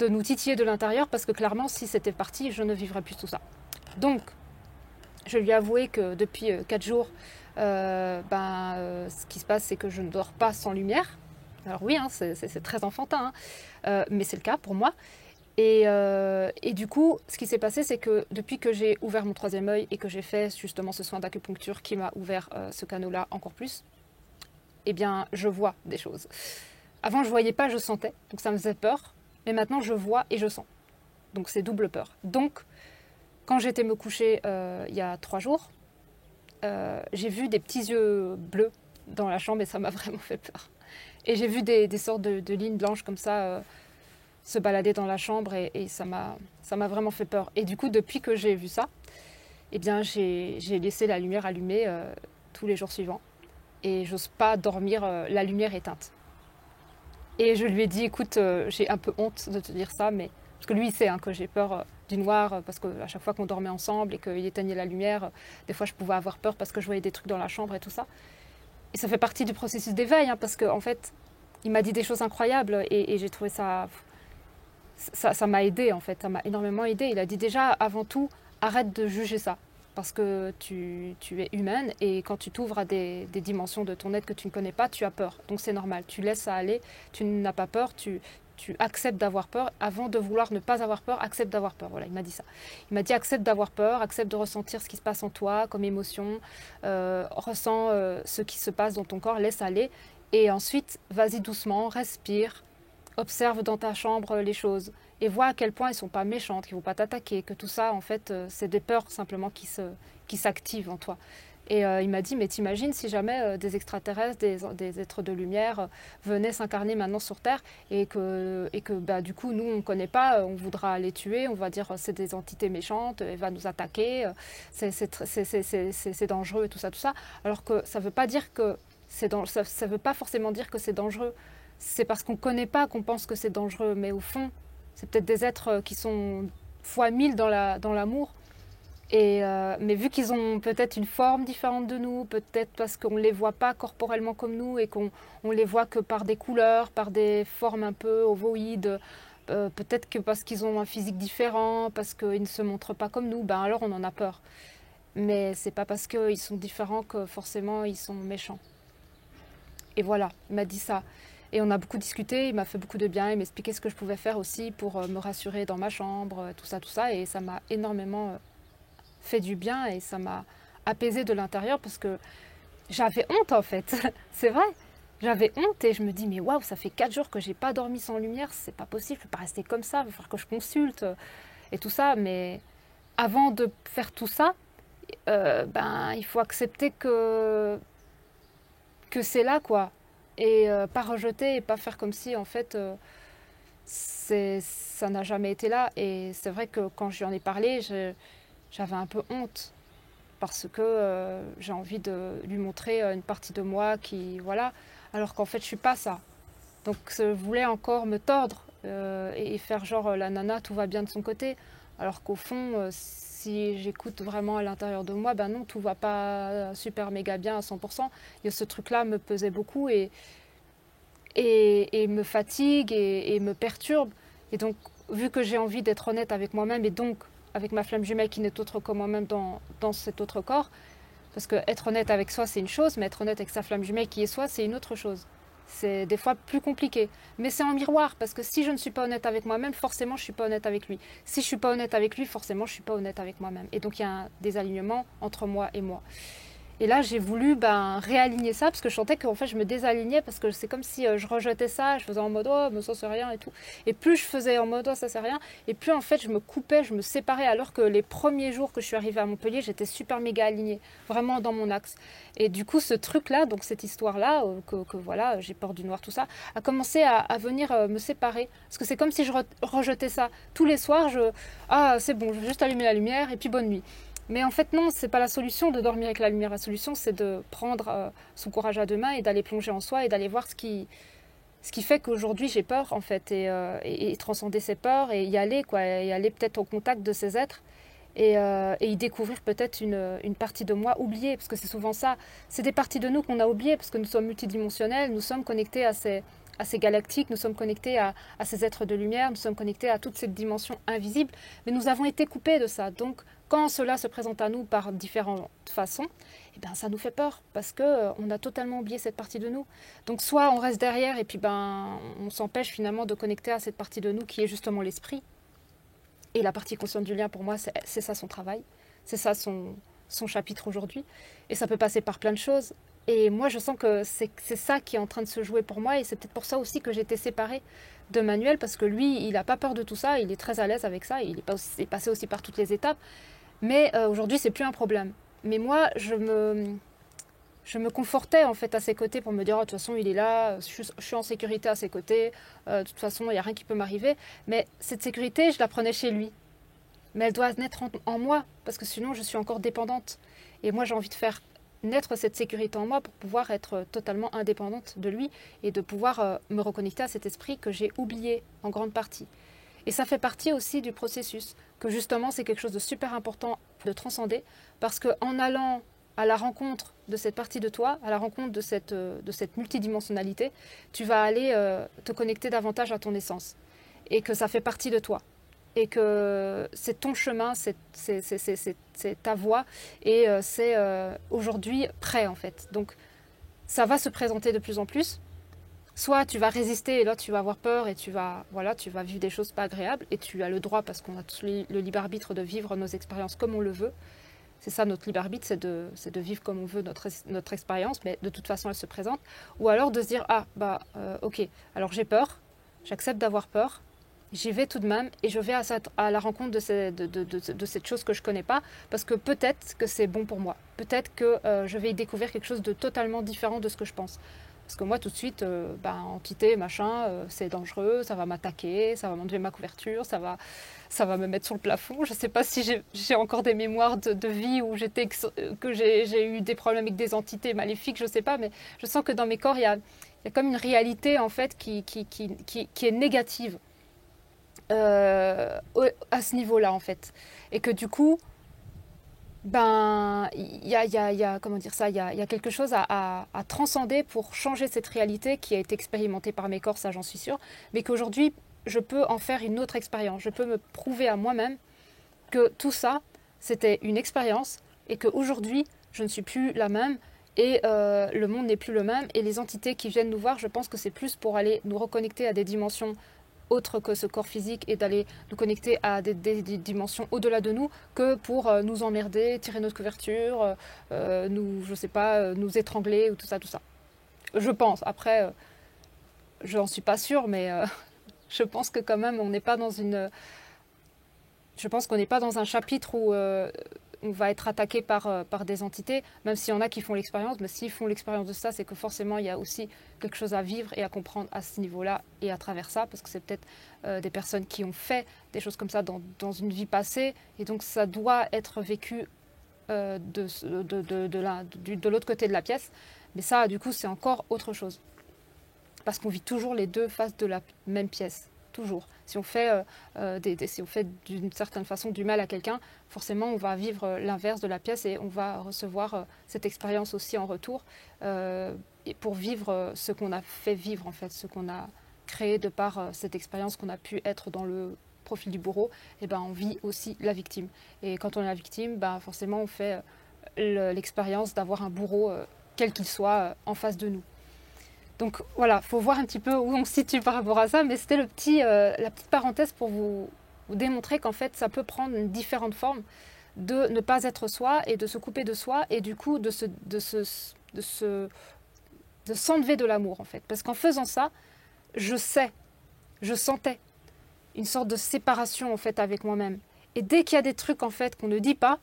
nous titiller de l'intérieur parce que clairement, si c'était parti, je ne vivrais plus tout ça. Donc, je lui ai avoué que depuis 4 jours, ce qui se passe, c'est que je ne dors pas sans lumière. Alors oui, c'est très enfantin, mais c'est le cas pour moi. Et du coup, ce qui s'est passé, c'est que depuis que j'ai ouvert mon 3e œil et que j'ai fait justement ce soin d'acupuncture qui m'a ouvert ce canal-là encore plus, eh bien, je vois des choses. Avant, je voyais pas, je sentais, donc ça me faisait peur. Mais maintenant, je vois et je sens. Donc c'est double peur. Donc, quand j'étais me coucher il y a 3 jours, j'ai vu des petits yeux bleus dans la chambre et ça m'a vraiment fait peur. Et j'ai vu des sortes de lignes blanches comme ça se balader dans la chambre et ça m'a vraiment fait peur. Et du coup, depuis que j'ai vu ça, eh bien, j'ai laissé la lumière allumée tous les jours suivants. Et j'ose pas dormir la lumière éteinte. Et je lui ai dit, écoute, j'ai un peu honte de te dire ça, mais parce que lui, il sait que j'ai peur du noir, parce qu'à chaque fois qu'on dormait ensemble et qu'il éteignait la lumière, des fois je pouvais avoir peur parce que je voyais des trucs dans la chambre et tout ça. Et ça fait partie du processus d'éveil, parce qu'en fait, il m'a dit des choses incroyables et j'ai trouvé ça... ça m'a aidé en fait, ça m'a énormément aidé. Il a dit déjà, avant tout, arrête de juger ça. Parce que tu es humaine et quand tu t'ouvres à des dimensions de ton être que tu ne connais pas, tu as peur. Donc c'est normal, tu laisses ça aller, tu n'as pas peur, tu acceptes d'avoir peur. Avant de vouloir ne pas avoir peur, accepte d'avoir peur. Voilà, il m'a dit ça. Il m'a dit accepte d'avoir peur, accepte de ressentir ce qui se passe en toi comme émotion, ressens ce qui se passe dans ton corps, laisse aller. Et ensuite, vas-y doucement, respire, observe dans ta chambre les choses et vois à quel point elles ne sont pas méchantes, qu'ils ne vont pas t'attaquer, que tout ça, en fait, c'est des peurs simplement qui s'activent en toi. Et il m'a dit, mais t'imagines si jamais des extraterrestres, des êtres de lumière venaient s'incarner maintenant sur Terre et que bah, du coup, nous, on ne connaît pas, on voudra les tuer, on va dire c'est des entités méchantes, elles vont nous attaquer, c'est dangereux et tout ça, tout ça. Alors que ça ne veut pas dire que ça veut pas forcément dire que c'est dangereux. C'est parce qu'on ne connaît pas qu'on pense que c'est dangereux, mais au fond, c'est peut-être des êtres qui sont fois mille dans l'amour. Mais vu qu'ils ont peut-être une forme différente de nous, peut-être parce qu'on ne les voit pas corporellement comme nous et qu'on les voit que par des couleurs, par des formes un peu ovoïdes, peut-être que parce qu'ils ont un physique différent, parce qu'ils ne se montrent pas comme nous, ben alors on en a peur. Mais c'est pas parce qu'ils sont différents que forcément ils sont méchants. Et voilà, il m'a dit ça. Et on a beaucoup discuté, il m'a fait beaucoup de bien, il m'expliquait ce que je pouvais faire aussi pour me rassurer dans ma chambre, tout ça, tout ça. Et ça m'a énormément fait du bien et ça m'a apaisé de l'intérieur parce que j'avais honte en fait. C'est vrai, j'avais honte et je me dis mais waouh, ça fait 4 jours que j'ai pas dormi sans lumière, c'est pas possible, je peux pas rester comme ça, il va falloir que je consulte et tout ça. Mais avant de faire tout ça, ben il faut accepter que c'est là quoi. Et pas rejeter et pas faire comme si en fait ça n'a jamais été là. Et c'est vrai que quand je lui en ai parlé, j'avais un peu honte parce que j'ai envie de lui montrer une partie de moi qui voilà, alors qu'en fait je suis pas ça. Donc je voulais encore me tordre et faire genre la nana tout va bien de son côté, alors qu'au fond si j'écoute vraiment à l'intérieur de moi, ben non, tout va pas super méga bien à 100%. Et ce truc-là me pesait beaucoup et me fatigue et me perturbe. Et donc, vu que j'ai envie d'être honnête avec moi-même et donc avec ma flamme jumelle qui n'est autre que moi-même dans cet autre corps, parce que être honnête avec soi, c'est une chose, mais être honnête avec sa flamme jumelle qui est soi, c'est une autre chose. C'est des fois plus compliqué. Mais c'est en miroir, parce que si je ne suis pas honnête avec moi-même, forcément je ne suis pas honnête avec lui. Si je ne suis pas honnête avec lui, forcément je ne suis pas honnête avec moi-même. Et donc il y a un désalignement entre moi et moi. Et là, j'ai voulu réaligner ça parce que je sentais qu'en fait, je me désalignais parce que c'est comme si je rejetais ça, je faisais en mode oh, mais ça c'est rien et tout. Et plus je faisais en mode oh, ça c'est rien, et plus en fait, je me coupais, je me séparais. Alors que les premiers jours que je suis arrivée à Montpellier, j'étais super méga alignée, vraiment dans mon axe. Et du coup, ce truc-là, donc cette histoire-là, que voilà, j'ai peur du noir, tout ça, a commencé à venir me séparer. Parce que c'est comme si je rejetais ça. Tous les soirs, ah, c'est bon, je vais juste allumer la lumière et puis bonne nuit. Mais en fait, non, c'est pas la solution de dormir avec la lumière. La solution, c'est de prendre son courage à deux mains et d'aller plonger en soi et d'aller voir ce qui fait qu'aujourd'hui j'ai peur, en fait, et transcender ces peurs et y aller, quoi, et aller peut-être au contact de ces êtres et y découvrir peut-être une partie de moi oubliée, parce que c'est souvent ça. C'est des parties de nous qu'on a oubliées, parce que nous sommes multidimensionnels, nous sommes connectés à ces galactiques, nous sommes connectés à ces êtres de lumière, nous sommes connectés à toute cette dimension invisible, mais nous avons été coupés de ça. Donc, quand cela se présente à nous par différentes façons, eh ben, ça nous fait peur parce que on a totalement oublié cette partie de nous. Donc soit on reste derrière et puis on s'empêche finalement de connecter à cette partie de nous qui est justement l'esprit. Et la partie consciente du lien, pour moi, c'est ça son travail, c'est ça son chapitre aujourd'hui. Et ça peut passer par plein de choses. Et moi, je sens que c'est ça qui est en train de se jouer pour moi. Et c'est peut-être pour ça aussi que j'étais séparée de Manuel, parce que lui, il n'a pas peur de tout ça, il est très à l'aise avec ça, il est passé aussi par toutes les étapes. Mais aujourd'hui, c'est plus un problème. Mais moi, je me confortais en fait à ses côtés pour me dire oh, de toute façon, il est là, je suis en sécurité à ses côtés, de toute façon, il n'y a rien qui peut m'arriver. Mais cette sécurité, je la prenais chez lui. Mais elle doit naître en moi, parce que sinon, je suis encore dépendante. Et moi, j'ai envie de faire naître cette sécurité en moi pour pouvoir être totalement indépendante de lui et de pouvoir me reconnecter à cet esprit que j'ai oublié en grande partie. Et ça fait partie aussi du processus, que justement c'est quelque chose de super important de transcender, parce qu'en allant à la rencontre de cette partie de toi, à la rencontre de cette multidimensionnalité, tu vas aller te connecter davantage à ton essence. et que ça fait partie de toi. Et que c'est ton chemin, c'est ta voie, et c'est aujourd'hui prêt en fait. Donc ça va se présenter de plus en plus. Soit tu vas résister et là tu vas avoir peur et tu vas vivre des choses pas agréables, et tu as le droit, parce qu'on a tous le libre arbitre de vivre nos expériences comme on le veut. C'est ça notre libre arbitre, c'est de vivre comme on veut notre expérience, mais de toute façon elle se présente. Ou alors de se dire, ok, alors j'ai peur, j'accepte d'avoir peur, j'y vais tout de même, et je vais à la rencontre de cette chose que je ne connais pas, parce que peut-être que c'est bon pour moi. Peut-être que je vais y découvrir quelque chose de totalement différent de ce que je pense. Parce que moi, tout de suite, entité, machin, c'est dangereux, ça va m'attaquer, ça va m'enlever ma couverture, ça va me mettre sur le plafond. Je ne sais pas si j'ai encore des mémoires de vie où que j'ai eu des problèmes avec des entités maléfiques, je ne sais pas, mais je sens que dans mes corps, il y a comme une réalité, en fait, qui est négative. À ce niveau-là, en fait. Et que du coup, comment dire ça, il y a quelque chose à transcender pour changer cette réalité qui a été expérimentée par mes corps, ça j'en suis sûre, mais qu'aujourd'hui, je peux en faire une autre expérience. Je peux me prouver à moi-même que tout ça, c'était une expérience, et qu'aujourd'hui, je ne suis plus la même, et le monde n'est plus le même, et les entités qui viennent nous voir, je pense que c'est plus pour aller nous reconnecter à des dimensions autre que ce corps physique, et d'aller nous connecter à des dimensions au-delà de nous, que pour nous emmerder, tirer notre couverture, je sais pas, nous étrangler ou tout ça, tout ça. Je pense. Après, je n'en suis pas sûre, mais je pense que quand même, on n'est pas dans une. Je pense qu'on n'est pas dans un chapitre où on va être attaqué par des entités, même s'il y en a qui font l'expérience. Mais s'ils font l'expérience de ça, c'est que forcément, il y a aussi quelque chose à vivre et à comprendre à ce niveau-là et à travers ça, parce que c'est peut-être des personnes qui ont fait des choses comme ça dans une vie passée, et donc ça doit être vécu de l'autre côté de la pièce. Mais ça, du coup, c'est encore autre chose, parce qu'on vit toujours les deux faces de la même pièce. Toujours. Si on fait d'une certaine façon du mal à quelqu'un, forcément on va vivre l'inverse de la pièce, et on va recevoir cette expérience aussi en retour, et pour vivre ce qu'on a fait vivre, en fait, ce qu'on a créé de par cette expérience qu'on a pu être dans le profil du bourreau. Et ben on vit aussi la victime. Et quand on est la victime, forcément on fait l'expérience d'avoir un bourreau, quel qu'il soit, en face de nous. Donc voilà, il faut voir un petit peu où on se situe par rapport à ça, mais c'était la petite parenthèse pour vous démontrer qu'en fait, ça peut prendre une différente forme de ne pas être soi, et de se couper de soi, et du coup de s'enlever de l'amour, en fait. Parce qu'en faisant ça, je sentais une sorte de séparation, en fait, avec moi-même. Et dès qu'il y a des trucs, en fait, qu'on ne dit pas,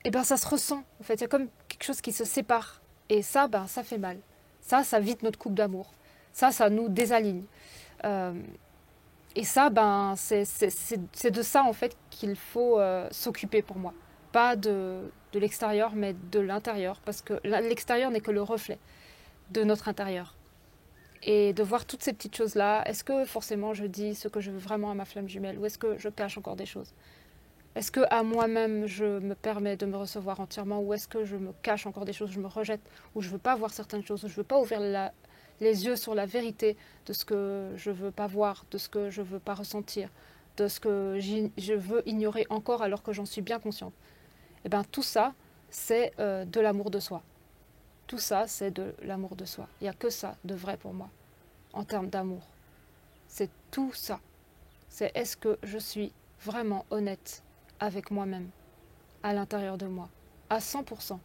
et ça se ressent, en fait. Il y a comme quelque chose qui se sépare. Et ça, ça fait mal. Ça vide notre couple d'amour. Ça nous désaligne. Et ça, c'est de ça, en fait, qu'il faut s'occuper pour moi. Pas de l'extérieur, mais de l'intérieur. Parce que l'extérieur n'est que le reflet de notre intérieur. Et de voir toutes ces petites choses-là, est-ce que forcément je dis ce que je veux vraiment à ma flamme jumelle, ou est-ce que je cache encore des choses? Est-ce que à moi-même je me permets de me recevoir entièrement, ou est-ce que je me cache encore des choses, je me rejette, ou je ne veux pas voir certaines choses, ou je ne veux pas ouvrir les yeux sur la vérité de ce que je ne veux pas voir, de ce que je ne veux pas ressentir, de ce que je veux ignorer encore alors que j'en suis bien consciente? Et tout ça, c'est de l'amour de soi. Tout ça, c'est de l'amour de soi. Il n'y a que ça de vrai pour moi, en termes d'amour. C'est tout ça. C'est est-ce que je suis vraiment honnête avec moi-même, à l'intérieur de moi, à 100%?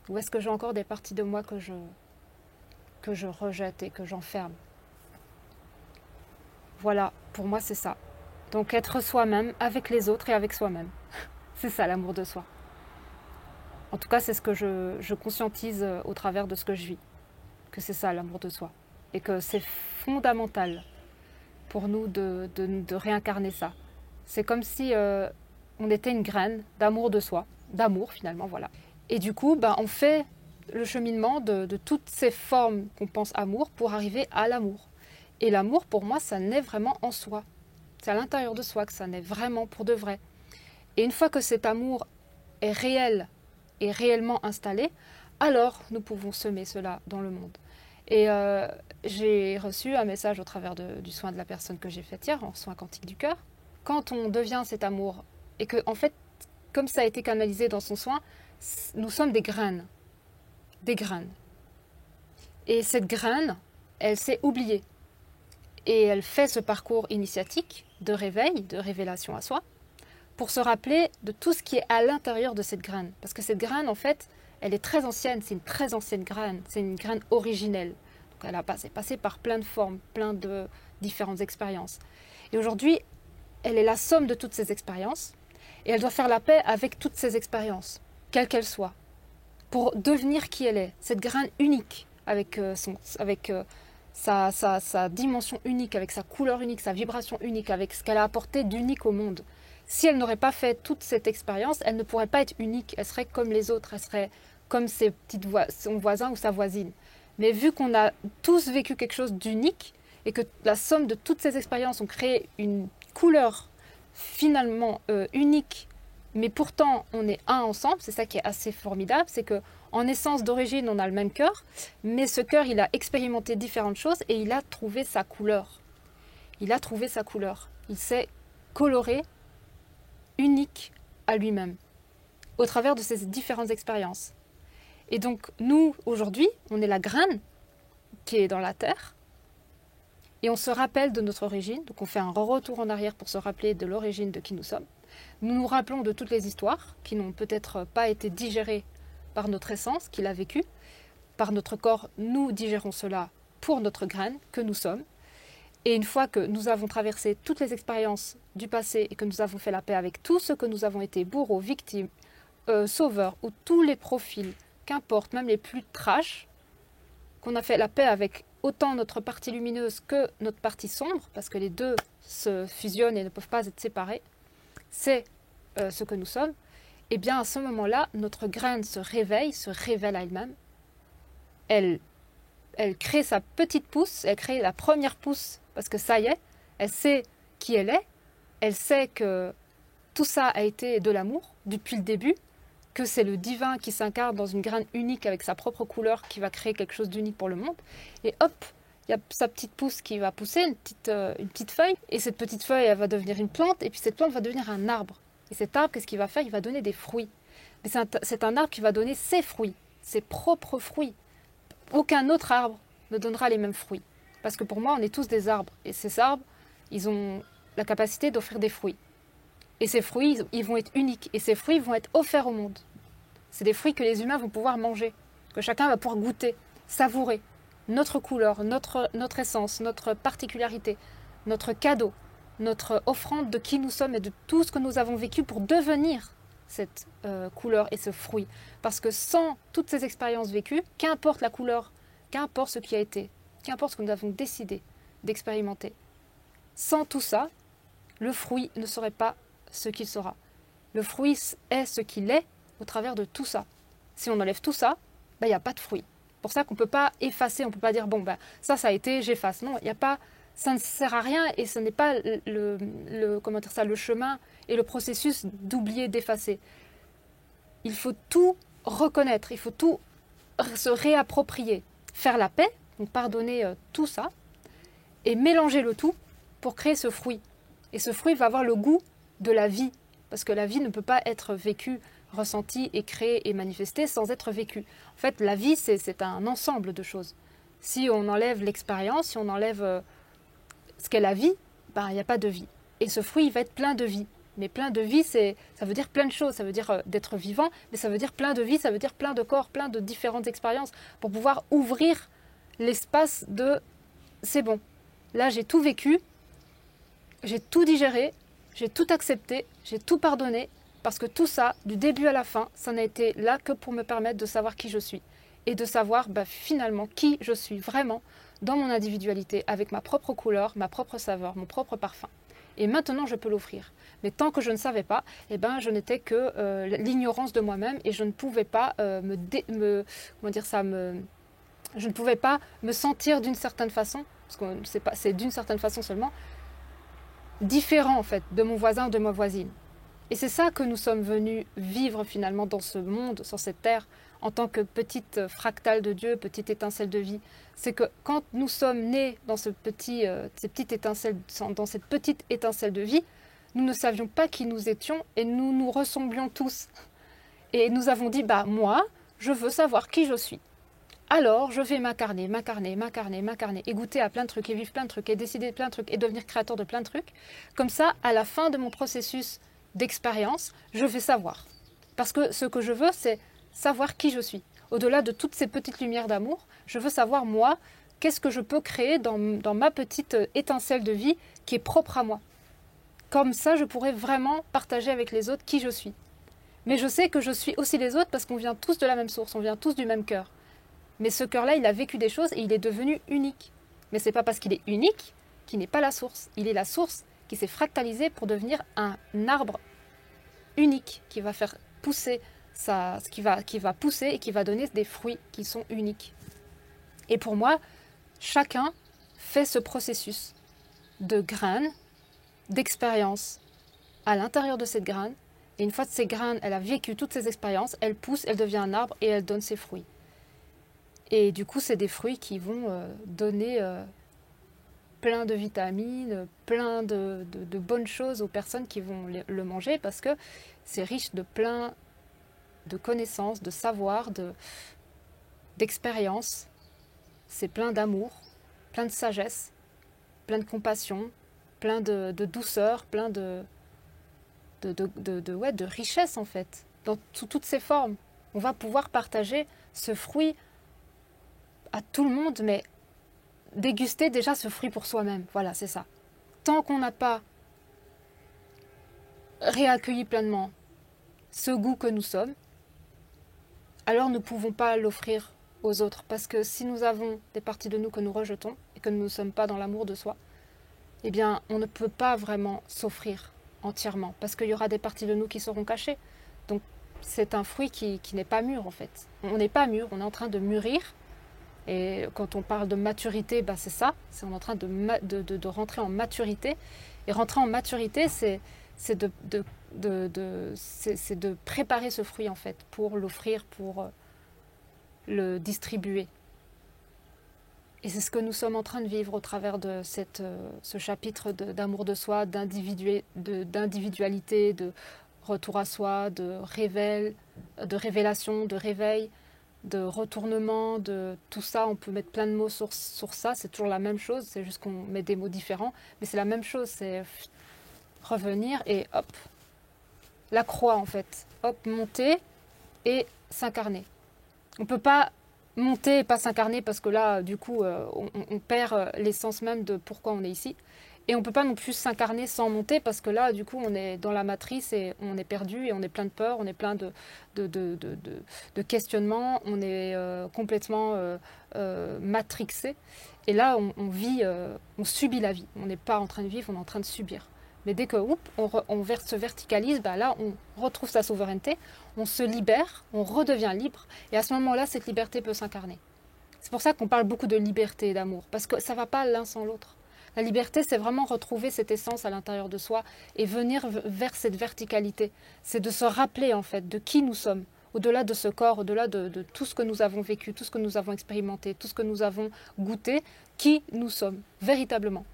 Ou est-ce que j'ai encore des parties de moi que je rejette et que j'enferme? Voilà, pour moi c'est ça. Donc être soi-même avec les autres et avec soi-même. C'est ça l'amour de soi. En tout cas, c'est ce que je conscientise au travers de ce que je vis. Que c'est ça l'amour de soi. Et que c'est fondamental pour nous de réincarner ça. C'est comme si on était une graine d'amour de soi, d'amour finalement, voilà. Et du coup, on fait le cheminement de toutes ces formes qu'on pense amour pour arriver à l'amour. Et l'amour, pour moi, ça naît vraiment en soi. C'est à l'intérieur de soi que ça naît vraiment pour de vrai. Et une fois que cet amour est réel et réellement installé, alors nous pouvons semer cela dans le monde. Et j'ai reçu un message au travers du soin de la personne que j'ai fait hier, en soin quantique du cœur. Quand on devient cet amour, et que en fait, comme ça a été canalisé dans son soin, nous sommes des graines. Des graines. Et cette graine, elle s'est oubliée. Et elle fait ce parcours initiatique de réveil, de révélation à soi, pour se rappeler de tout ce qui est à l'intérieur de cette graine. Parce que cette graine, en fait, elle est très ancienne, c'est une très ancienne graine, c'est une graine originelle. Donc elle a passé par plein de formes, plein de différentes expériences. Et aujourd'hui, elle est la somme de toutes ces expériences, et elle doit faire la paix avec toutes ces expériences, quelles qu'elles soient, pour devenir qui elle est, cette graine unique, avec sa dimension unique, avec sa couleur unique, sa vibration unique, avec ce qu'elle a apporté d'unique au monde. Si elle n'aurait pas fait toute cette expérience, elle ne pourrait pas être unique, elle serait comme les autres, elle serait comme son voisin ou sa voisine. Mais vu qu'on a tous vécu quelque chose d'unique, et que la somme de toutes ces expériences ont créé une couleur finalement unique, mais pourtant on est un ensemble, c'est ça qui est assez formidable, c'est que en essence d'origine on a le même cœur, mais ce cœur il a expérimenté différentes choses et il a trouvé sa couleur. Il a trouvé sa couleur. Il s'est coloré unique à lui-même au travers de ces différentes expériences. Et donc nous aujourd'hui on est la graine qui est dans la terre. Et on se rappelle de notre origine, donc on fait un retour en arrière pour se rappeler de l'origine de qui nous sommes. Nous nous rappelons de toutes les histoires qui n'ont peut-être pas été digérées par notre essence, qui l'a vécu. Par notre corps, nous digérons cela pour notre graine que nous sommes. Et une fois que nous avons traversé toutes les expériences du passé et que nous avons fait la paix avec tout ce que nous avons été, bourreaux, victimes, sauveurs, ou tous les profils, qu'importe, même les plus trash, qu'on a fait la paix avec autant notre partie lumineuse que notre partie sombre, parce que les deux se fusionnent et ne peuvent pas être séparés, c'est ce que nous sommes, et bien à ce moment-là, notre graine se révèle à elle-même, elle crée sa petite pousse, elle crée la première pousse, parce que ça y est, elle sait qui elle sait que tout ça a été de l'amour depuis le début, que c'est le divin qui s'incarne dans une graine unique avec sa propre couleur qui va créer quelque chose d'unique pour le monde. Et hop, il y a sa petite pousse qui va pousser, une petite feuille. Et cette petite feuille, elle va devenir une plante. Et puis cette plante va devenir un arbre. Et cet arbre, qu'est-ce qu'il va faire? Il va donner des fruits. Mais c'est un arbre qui va donner ses fruits, ses propres fruits. Aucun autre arbre ne donnera les mêmes fruits. Parce que pour moi, on est tous des arbres. Et ces arbres, ils ont la capacité d'offrir des fruits. Et ces fruits, ils vont être uniques. Et ces fruits vont être offerts au monde. C'est des fruits que les humains vont pouvoir manger, que chacun va pouvoir goûter, savourer. Notre couleur, notre essence, notre particularité, notre cadeau, notre offrande de qui nous sommes et de tout ce que nous avons vécu pour devenir cette couleur et ce fruit. Parce que sans toutes ces expériences vécues, qu'importe la couleur, qu'importe ce qui a été, qu'importe ce que nous avons décidé d'expérimenter, sans tout ça, le fruit ne serait pas ce qu'il sera. Le fruit est ce qu'il est au travers de tout ça. Si on enlève tout ça, il n'y a pas de fruit. C'est pour ça qu'on ne peut pas effacer, on ne peut pas dire bon ça a été, j'efface. Non, il y a pas, ça ne sert à rien et ce n'est pas le chemin et le processus d'oublier, d'effacer. Il faut tout reconnaître, il faut tout se réapproprier, faire la paix, donc pardonner tout ça et mélanger le tout pour créer ce fruit. Et ce fruit va avoir le goût de la vie, parce que la vie ne peut pas être vécue, ressentie et créée et manifestée sans être vécue. En fait, la vie, c'est un ensemble de choses. Si on enlève l'expérience, si on enlève ce qu'est la vie, il n'y a pas de vie. Et ce fruit, il va être plein de vie. Mais plein de vie, ça veut dire plein de choses. Ça veut dire d'être vivant, mais ça veut dire plein de vie, ça veut dire plein de corps, plein de différentes expériences, pour pouvoir ouvrir l'espace de « c'est bon, là j'ai tout vécu, j'ai tout digéré, j'ai tout accepté, j'ai tout pardonné, parce que tout ça, du début à la fin, ça n'a été là que pour me permettre de savoir qui je suis. Et de savoir finalement qui je suis vraiment dans mon individualité, avec ma propre couleur, ma propre saveur, mon propre parfum. Et maintenant, je peux l'offrir. Mais tant que je ne savais pas, je n'étais que l'ignorance de moi-même et je ne pouvais pas je ne pouvais pas me sentir d'une certaine façon, parce que c'est d'une certaine façon seulement, différent en fait de mon voisin ou de ma voisine. Et c'est ça que nous sommes venus vivre finalement dans ce monde, sur cette terre, en tant que petite fractale de Dieu, petite étincelle de vie. C'est que quand nous sommes nés dans dans cette petite étincelle de vie, nous ne savions pas qui nous étions et nous nous ressemblions tous. Et nous avons dit, bah moi, je veux savoir qui je suis. Alors, je vais m'incarner, et goûter à plein de trucs, et vivre plein de trucs, et décider plein de trucs, et devenir créateur de plein de trucs. Comme ça, à la fin de mon processus d'expérience, je vais savoir. Parce que ce que je veux, c'est savoir qui je suis. Au-delà de toutes ces petites lumières d'amour, je veux savoir, moi, qu'est-ce que je peux créer dans ma petite étincelle de vie qui est propre à moi. Comme ça, je pourrais vraiment partager avec les autres qui je suis. Mais je sais que je suis aussi les autres parce qu'on vient tous de la même source, on vient tous du même cœur. Mais ce cœur-là, il a vécu des choses et il est devenu unique. Mais ce n'est pas parce qu'il est unique qu'il n'est pas la source. Il est la source qui s'est fractalisée pour devenir un arbre unique qui va faire pousser qui va pousser et qui va donner des fruits qui sont uniques. Et pour moi, chacun fait ce processus de graines, d'expérience à l'intérieur de cette graine. Et une fois que ces graines, elle a vécu toutes ces expériences, elle pousse, elle devient un arbre et elle donne ses fruits. Et du coup, c'est des fruits qui vont donner plein de vitamines, plein de bonnes choses aux personnes qui vont le manger parce que c'est riche de plein de connaissances, de savoir, d'expériences. C'est plein d'amour, plein de sagesse, plein de compassion, plein de douceur, plein de richesse en fait, sous toutes ses formes. On va pouvoir partager ce fruit à tout le monde, mais déguster déjà ce fruit pour soi-même. Voilà, c'est ça. Tant qu'on n'a pas réaccueilli pleinement ce goût que nous sommes, alors nous ne pouvons pas l'offrir aux autres. Parce que si nous avons des parties de nous que nous rejetons et que nous ne sommes pas dans l'amour de soi, eh bien, on ne peut pas vraiment s'offrir entièrement. Parce qu'il y aura des parties de nous qui seront cachées. Donc, c'est un fruit qui n'est pas mûr, en fait. On n'est pas mûr, on est en train de mûrir. Et quand on parle de maturité, bah c'est ça. C'est on est en train de rentrer en maturité. Et rentrer en maturité, c'est de préparer ce fruit, en fait, pour l'offrir, pour le distribuer. Et c'est ce que nous sommes en train de vivre au travers de ce chapitre d'amour de soi, d'individualité, de retour à soi, de révélation, de réveil, de retournement, de tout ça. On peut mettre plein de mots sur ça, c'est toujours la même chose, c'est juste qu'on met des mots différents, mais c'est la même chose, c'est revenir et hop, la croix en fait, hop, monter et s'incarner. On ne peut pas monter et pas s'incarner parce que là, du coup, on perd l'essence même de pourquoi on est ici. Et on ne peut pas non plus s'incarner sans monter parce que là, du coup, on est dans la matrice et on est perdu et on est plein de peur, on est plein de questionnements, on est complètement matrixé. Et là, on vit, on subit la vie. On n'est pas en train de vivre, on est en train de subir. Mais dès que on se verticalise, bah là, on retrouve sa souveraineté, on se libère, on redevient libre. Et à ce moment-là, cette liberté peut s'incarner. C'est pour ça qu'on parle beaucoup de liberté et d'amour, parce que ça ne va pas l'un sans l'autre. La liberté, c'est vraiment retrouver cette essence à l'intérieur de soi et venir vers cette verticalité. C'est de se rappeler, en fait, de qui nous sommes, au-delà de ce corps, au-delà de tout ce que nous avons vécu, tout ce que nous avons expérimenté, tout ce que nous avons goûté, qui nous sommes, véritablement.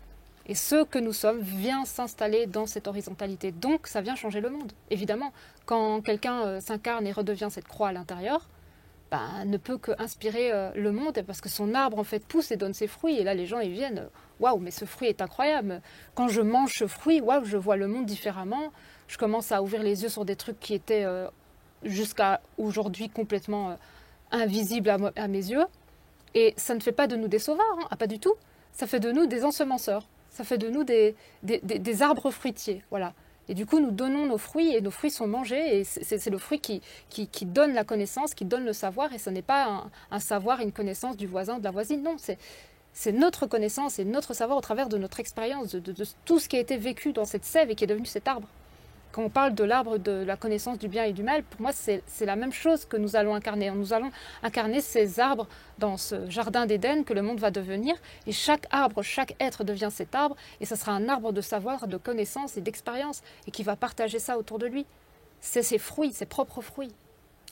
Et ce que nous sommes vient s'installer dans cette horizontalité. Donc, ça vient changer le monde, évidemment. Quand quelqu'un s'incarne et redevient cette croix à l'intérieur, ne peut qu'inspirer le monde, parce que son arbre, en fait, pousse et donne ses fruits. Et là, les gens, ils viennent, waouh, mais ce fruit est incroyable. Quand je mange ce fruit, waouh, je vois le monde différemment. Je commence à ouvrir les yeux sur des trucs qui étaient jusqu'à aujourd'hui complètement invisibles à mes yeux. Et ça ne fait pas de nous des sauvards, hein, pas du tout. Ça fait de nous des ensemenceurs. Ça fait de nous des arbres fruitiers, voilà. Et du coup, nous donnons nos fruits et nos fruits sont mangés. Et c'est le fruit qui donne la connaissance, qui donne le savoir. Et ce n'est pas un savoir, une connaissance du voisin, de la voisine. Non, c'est notre connaissance et notre savoir au travers de notre expérience, de tout ce qui a été vécu dans cette sève et qui est devenu cet arbre. quand on parle de l'arbre de la connaissance du bien et du mal, pour moi, c'est la même chose que nous allons incarner. Nous allons incarner ces arbres dans ce jardin d'Éden que le monde va devenir. Et chaque arbre, chaque être devient cet arbre. Et ce sera un arbre de savoir, de connaissance et d'expérience. Et qui va partager ça autour de lui. C'est ses fruits, ses propres fruits.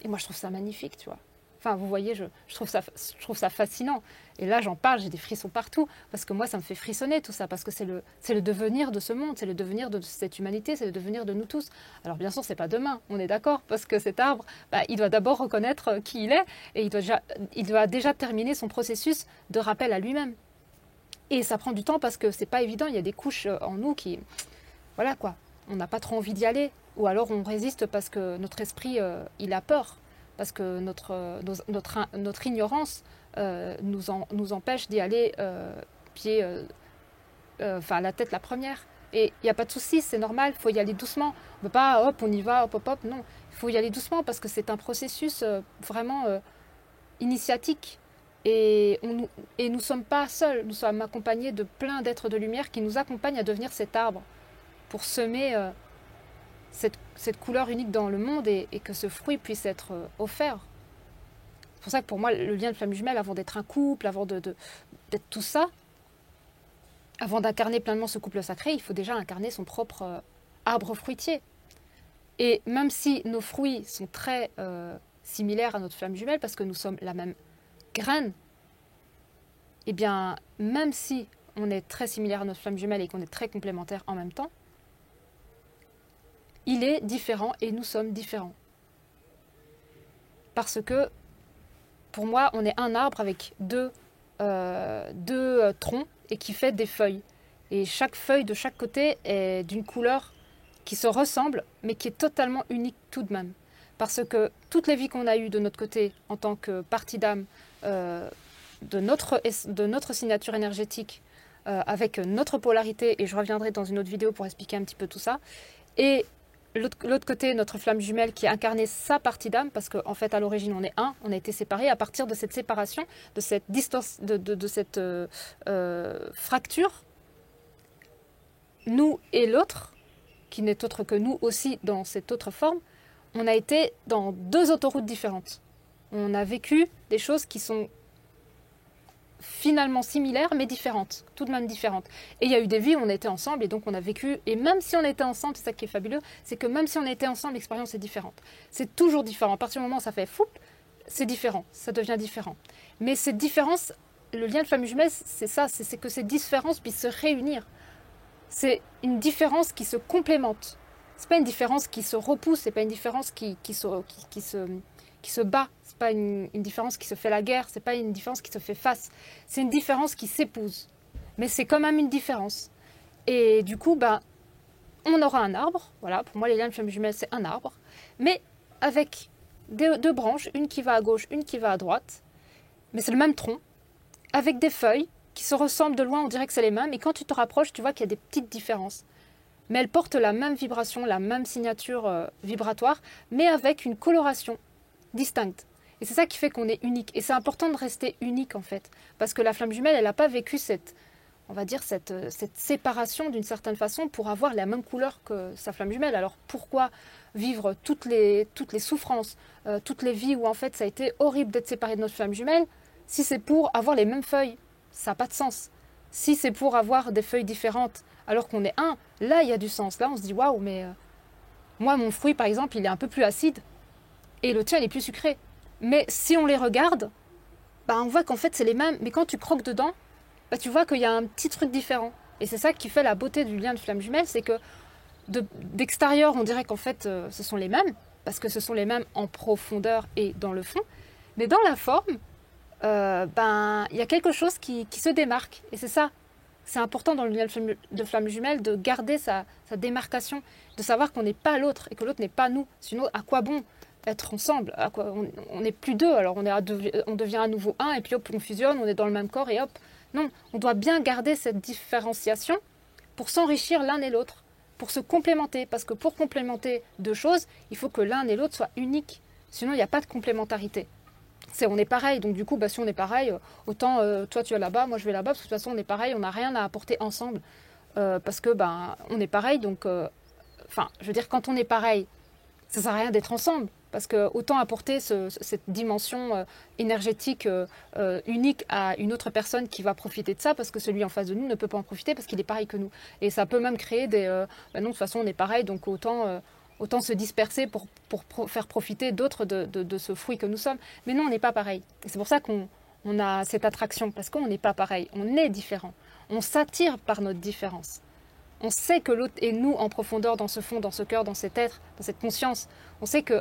Et moi, je trouve ça magnifique, tu vois. Enfin, vous voyez, je trouve ça fascinant. Et là, j'en parle, j'ai des frissons partout. Parce que moi, ça me fait frissonner tout ça. Parce que c'est le devenir de ce monde, c'est le devenir de cette humanité, c'est le devenir de nous tous. Alors, bien sûr, c'est pas demain, on est d'accord. Parce que cet arbre, il doit d'abord reconnaître qui il est. Et il doit déjà terminer son processus de rappel à lui-même. Et ça prend du temps parce que c'est pas évident. Il y a des couches en nous qui... Voilà quoi. On n'a pas trop envie d'y aller. Ou alors on résiste parce que notre esprit, il a peur. Parce que notre ignorance nous empêche d'y aller la tête la première. Et il n'y a pas de souci, c'est normal, il faut y aller doucement. On ne peut pas, hop, on y va, hop, hop, hop. Non, il faut y aller doucement parce que c'est un processus vraiment initiatique. Et nous ne sommes pas seuls, nous sommes accompagnés de plein d'êtres de lumière qui nous accompagnent à devenir cet arbre pour semer cette couleur unique dans le monde et que ce fruit puisse être offert. C'est pour ça que pour moi, le lien de flamme jumelle, avant d'être un couple, avant d'être tout ça, avant d'incarner pleinement ce couple sacré, il faut déjà incarner son propre arbre fruitier. Et même si nos fruits sont très similaires à notre flamme jumelle, parce que nous sommes la même graine, eh bien, même si on est très similaire à notre flamme jumelle et qu'on est très complémentaires en même temps, il est différent et nous sommes différents. Parce que, pour moi, on est un arbre avec deux troncs et qui fait des feuilles. Et chaque feuille de chaque côté est d'une couleur qui se ressemble, mais qui est totalement unique tout de même. Parce que toutes les vies qu'on a eues de notre côté, en tant que partie d'âme, de notre signature énergétique, avec notre polarité, et je reviendrai dans une autre vidéo pour expliquer un petit peu tout ça, et l'autre côté, notre flamme jumelle qui a incarné sa partie d'âme, parce qu'en fait, à l'origine, on est un, on a été séparés. À partir de cette séparation, de cette distance, de cette fracture, nous et l'autre, qui n'est autre que nous aussi dans cette autre forme, on a été dans deux autoroutes différentes. On a vécu des choses qui sont finalement similaires mais différentes, tout de même différentes. Et il y a eu des vies où on était ensemble et donc on a vécu, et même si on était ensemble, c'est ça qui est fabuleux, c'est que même si on était ensemble, l'expérience est différente. C'est toujours différent. À partir du moment où ça fait fou, c'est différent, ça devient différent. Mais cette différence, le lien de flamme jumelle, c'est ça, c'est que ces différences puissent se réunir. C'est une différence qui se complémente. C'est pas une différence qui se repousse, c'est pas une différence qui se bat, c'est pas une différence qui se fait la guerre, c'est pas une différence qui se fait face, c'est une différence qui s'épouse. Mais c'est quand même une différence. Et du coup, on aura un arbre, voilà, pour moi les liens de flamme jumelle c'est un arbre, mais avec deux branches, une qui va à gauche, une qui va à droite, mais c'est le même tronc, avec des feuilles qui se ressemblent de loin, on dirait que c'est les mêmes, et quand tu te rapproches, tu vois qu'il y a des petites différences. Mais elles portent la même vibration, la même signature vibratoire, mais avec une coloration distincte. Et c'est ça qui fait qu'on est unique. Et c'est important de rester unique en fait. Parce que la flamme jumelle, elle n'a pas vécu cette séparation d'une certaine façon pour avoir la même couleur que sa flamme jumelle. Alors pourquoi vivre toutes les souffrances, toutes les vies où en fait ça a été horrible d'être séparé de notre flamme jumelle, si c'est pour avoir les mêmes feuilles? Ça n'a pas de sens. Si c'est pour avoir des feuilles différentes alors qu'on est un, là il y a du sens. Là on se dit waouh, mais moi mon fruit par exemple il est un peu plus acide et le tien il est plus sucré. Mais si on les regarde, on voit qu'en fait c'est les mêmes. Mais quand tu croques dedans, tu vois qu'il y a un petit truc différent. Et c'est ça qui fait la beauté du lien de flamme jumelle, c'est que d'extérieur on dirait qu'en fait ce sont les mêmes, parce que ce sont les mêmes en profondeur et dans le fond. Mais dans la forme, il y a quelque chose qui se démarque. Et c'est ça. C'est important dans le lien de flamme jumelle de garder sa démarcation, de savoir qu'on n'est pas l'autre et que l'autre n'est pas nous. Sinon, à quoi bon être ensemble? On n'est plus deux, alors on devient à nouveau un et puis hop, on fusionne, on est dans le même corps et hop. Non, on doit bien garder cette différenciation pour s'enrichir l'un et l'autre, pour se complémenter. Parce que pour complémenter deux choses, il faut que l'un et l'autre soient uniques. Sinon, il n'y a pas de complémentarité. On est pareil, donc du coup, si on est pareil, autant toi tu es là-bas, moi je vais là-bas, parce que de toute façon on est pareil, on n'a rien à apporter ensemble, parce que on est pareil, donc enfin, je veux dire, quand on est pareil, ça sert à rien d'être ensemble. Parce que autant apporter cette dimension énergétique unique à une autre personne qui va profiter de ça, parce que celui en face de nous ne peut pas en profiter parce qu'il est pareil que nous. Et ça peut même créer des... non, de toute façon, on est pareil, donc autant se disperser pour faire profiter d'autres de ce fruit que nous sommes. Mais non, on n'est pas pareil. Et c'est pour ça qu'on a cette attraction, parce qu'on n'est pas pareil, on est différent. On s'attire par notre différence. On sait que l'autre est nous en profondeur, dans ce fond, dans ce cœur, dans cet être, dans cette conscience. On sait que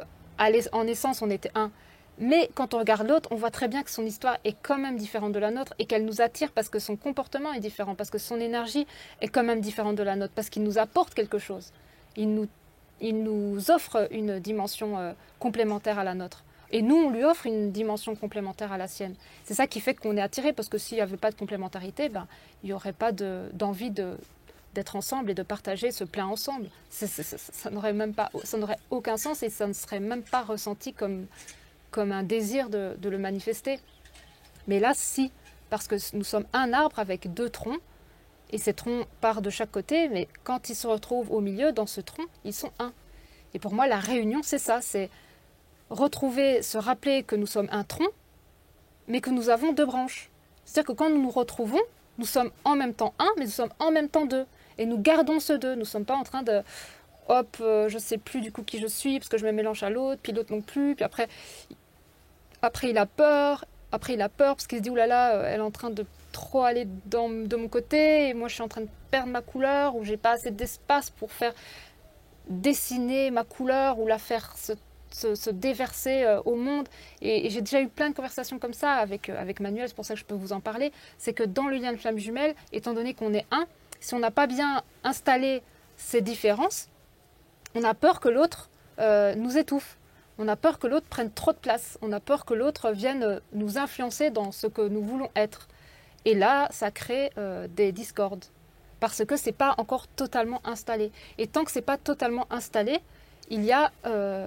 en essence, on était un. Mais quand on regarde l'autre, on voit très bien que son histoire est quand même différente de la nôtre et qu'elle nous attire parce que son comportement est différent, parce que son énergie est quand même différente de la nôtre, parce qu'il nous apporte quelque chose. Il nous offre une dimension complémentaire à la nôtre. Et nous, on lui offre une dimension complémentaire à la sienne. C'est ça qui fait qu'on est attiré, parce que s'il n'y avait pas de complémentarité, ben, il n'y aurait pas d'envie d'être ensemble et de partager ce plein ensemble. Ça n'aurait aucun sens et ça ne serait même pas ressenti comme un désir de le manifester. Mais là, si, parce que nous sommes un arbre avec deux troncs, et ces troncs partent de chaque côté, mais quand ils se retrouvent au milieu, dans ce tronc, ils sont un. Et pour moi, la réunion, c'est ça, c'est retrouver, se rappeler que nous sommes un tronc, mais que nous avons deux branches. C'est-à-dire que quand nous nous retrouvons, nous sommes en même temps un, mais nous sommes en même temps deux. Et nous gardons ce deux. Nous ne sommes pas en train de... Hop, je ne sais plus du coup qui je suis, parce que je me mélange à l'autre, puis l'autre non plus. Puis après il a peur. Après, il a peur, parce qu'il se dit, oulala, elle est en train de trop aller de mon côté, et moi, je suis en train de perdre ma couleur, ou j'ai pas assez d'espace pour faire dessiner ma couleur, ou la faire se déverser au monde. Et j'ai déjà eu plein de conversations comme ça avec Manuel, c'est pour ça que je peux vous en parler. C'est que dans le lien de flamme jumelle, étant donné qu'on est un, si on n'a pas bien installé ces différences, on a peur que l'autre nous étouffe. On a peur que l'autre prenne trop de place. On a peur que l'autre vienne nous influencer dans ce que nous voulons être. Et là, ça crée des discordes. Parce que ce n'est pas encore totalement installé. Et tant que ce n'est pas totalement installé, il y a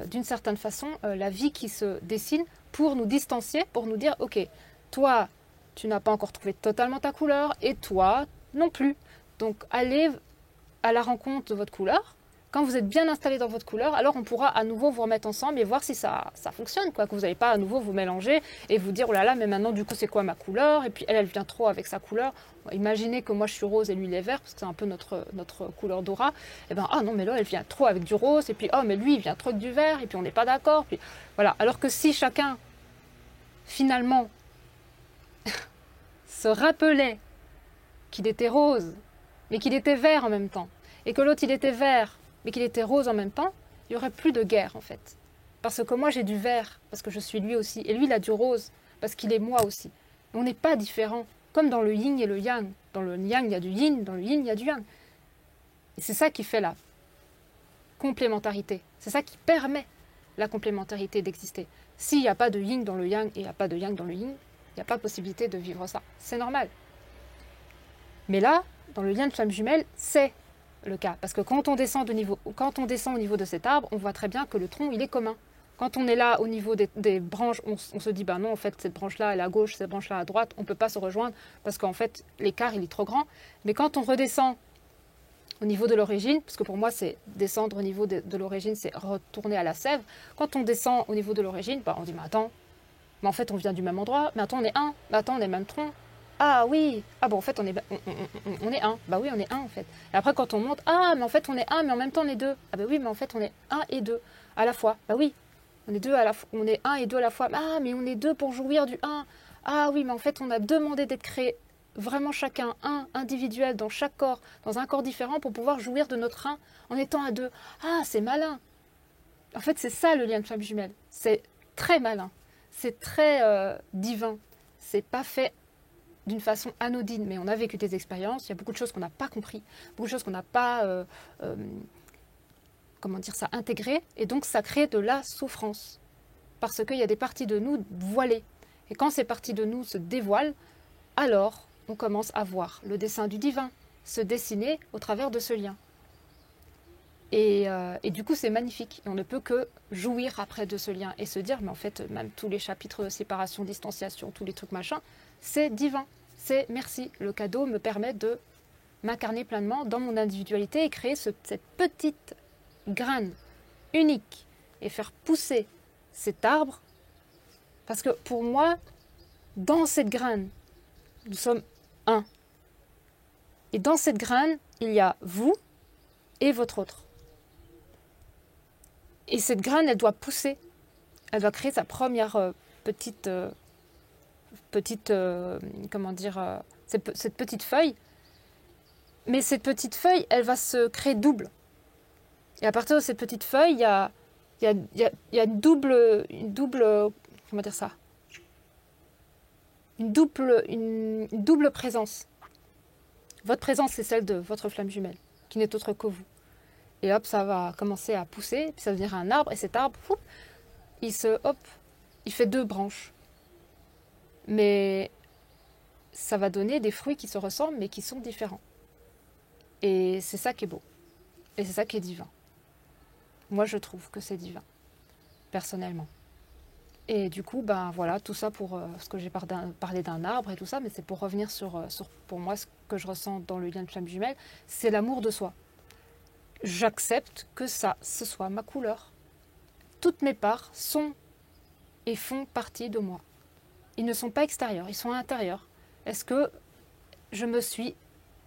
d'une certaine façon la vie qui se dessine pour nous distancier, pour nous dire, ok, toi, tu n'as pas encore trouvé totalement ta couleur, et toi non plus. Donc allez à la rencontre de votre couleur. Quand vous êtes bien installé dans votre couleur, alors on pourra à nouveau vous remettre ensemble et voir si ça fonctionne, quoi. Que vous n'allez pas à nouveau vous mélanger et vous dire, oh là là, mais maintenant du coup c'est quoi ma couleur? Et puis elle vient trop avec sa couleur. Imaginez que moi je suis rose et lui il est vert, parce que c'est un peu notre couleur d'aura. Et ben, ah non, mais là elle vient trop avec du rose, et puis oh mais lui il vient trop avec du vert, et puis on n'est pas d'accord. Puis voilà. Alors que si chacun, finalement, se rappelait qu'il était rose, mais qu'il était vert en même temps, et que l'autre il était vert, mais qu'il était rose en même temps, il n'y aurait plus de guerre en fait. Parce que moi j'ai du vert, parce que je suis lui aussi, et lui il a du rose, parce qu'il est moi aussi. On n'est pas différents, comme dans le yin et le yang. Dans le yang il y a du yin, dans le yin il y a du yang. Et c'est ça qui fait la complémentarité. C'est ça qui permet la complémentarité d'exister. S'il n'y a pas de yin dans le yang et il n'y a pas de yang dans le yin, il n'y a pas possibilité de vivre ça. C'est normal. Mais là, dans le lien de flamme jumelle, c'est le cas. Parce que quand on descend au niveau de cet arbre, on voit très bien que le tronc, il est commun. Quand on est là au niveau des branches, on se dit, bah non, en fait, cette branche-là, elle est à gauche, cette branche-là à droite, on ne peut pas se rejoindre parce qu'en fait, l'écart, il est trop grand. Mais quand on redescend au niveau de l'origine, parce que pour moi, c'est descendre au niveau de l'origine, c'est retourner à la sève. Quand on descend au niveau de l'origine, bah, on dit, mais attends, mais en fait, on vient du même endroit, mais attends, on est un, mais attends, on est même tronc. Ah oui, ah bon en fait on est un, bah oui on est un en fait. Et après quand on monte, ah mais en fait on est un mais en même temps on est deux. Ah bah oui mais en fait on est un et deux à la fois. Bah oui, on est deux à la fois, on est un et deux à la fois. Ah mais on est deux pour jouir du un. Ah oui mais en fait on a demandé d'être créé vraiment chacun un individuel dans chaque corps, dans un corps différent pour pouvoir jouir de notre un en étant à deux. Ah c'est malin. En fait c'est ça le lien de flamme jumelle. C'est très malin, c'est très divin. C'est pas fait d'une façon anodine, mais on a vécu des expériences, il y a beaucoup de choses qu'on n'a pas compris, beaucoup de choses qu'on n'a pas, comment dire ça, intégrées, et donc ça crée de la souffrance, parce qu'il y a des parties de nous voilées, et quand ces parties de nous se dévoilent, alors on commence à voir le dessin du divin se dessiner au travers de ce lien. Et du coup c'est magnifique, et on ne peut que jouir après de ce lien, et se dire, mais en fait, même tous les chapitres de séparation, distanciation, tous les trucs machin, c'est divin. C'est merci, le cadeau me permet de m'incarner pleinement dans mon individualité et créer cette petite graine unique et faire pousser cet arbre, parce que pour moi, dans cette graine, nous sommes un. Et dans cette graine, il y a vous et votre autre. Et cette graine, elle doit pousser. Elle doit créer sa première petite cette petite feuille. Mais cette petite feuille, elle va se créer double. Et à partir de cette petite feuille, il y a une double, comment dire ça? Une double présence. Votre présence, c'est celle de votre flamme jumelle, qui n'est autre que vous. Et hop, ça va commencer à pousser, puis ça va devenir un arbre, et cet arbre, il fait 2 branches. Mais ça va donner des fruits qui se ressemblent, mais qui sont différents. Et c'est ça qui est beau. Et c'est ça qui est divin. Moi, je trouve que c'est divin, personnellement. Et du coup, ben voilà, tout ça pour ce que j'ai parlé d'un arbre et tout ça, mais c'est pour revenir sur, pour moi, ce que je ressens dans le lien de flamme jumelle, c'est l'amour de soi. J'accepte que ce soit ma couleur. Toutes mes parts sont et font partie de moi. Ils ne sont pas extérieurs, ils sont intérieurs. Est-ce que je me suis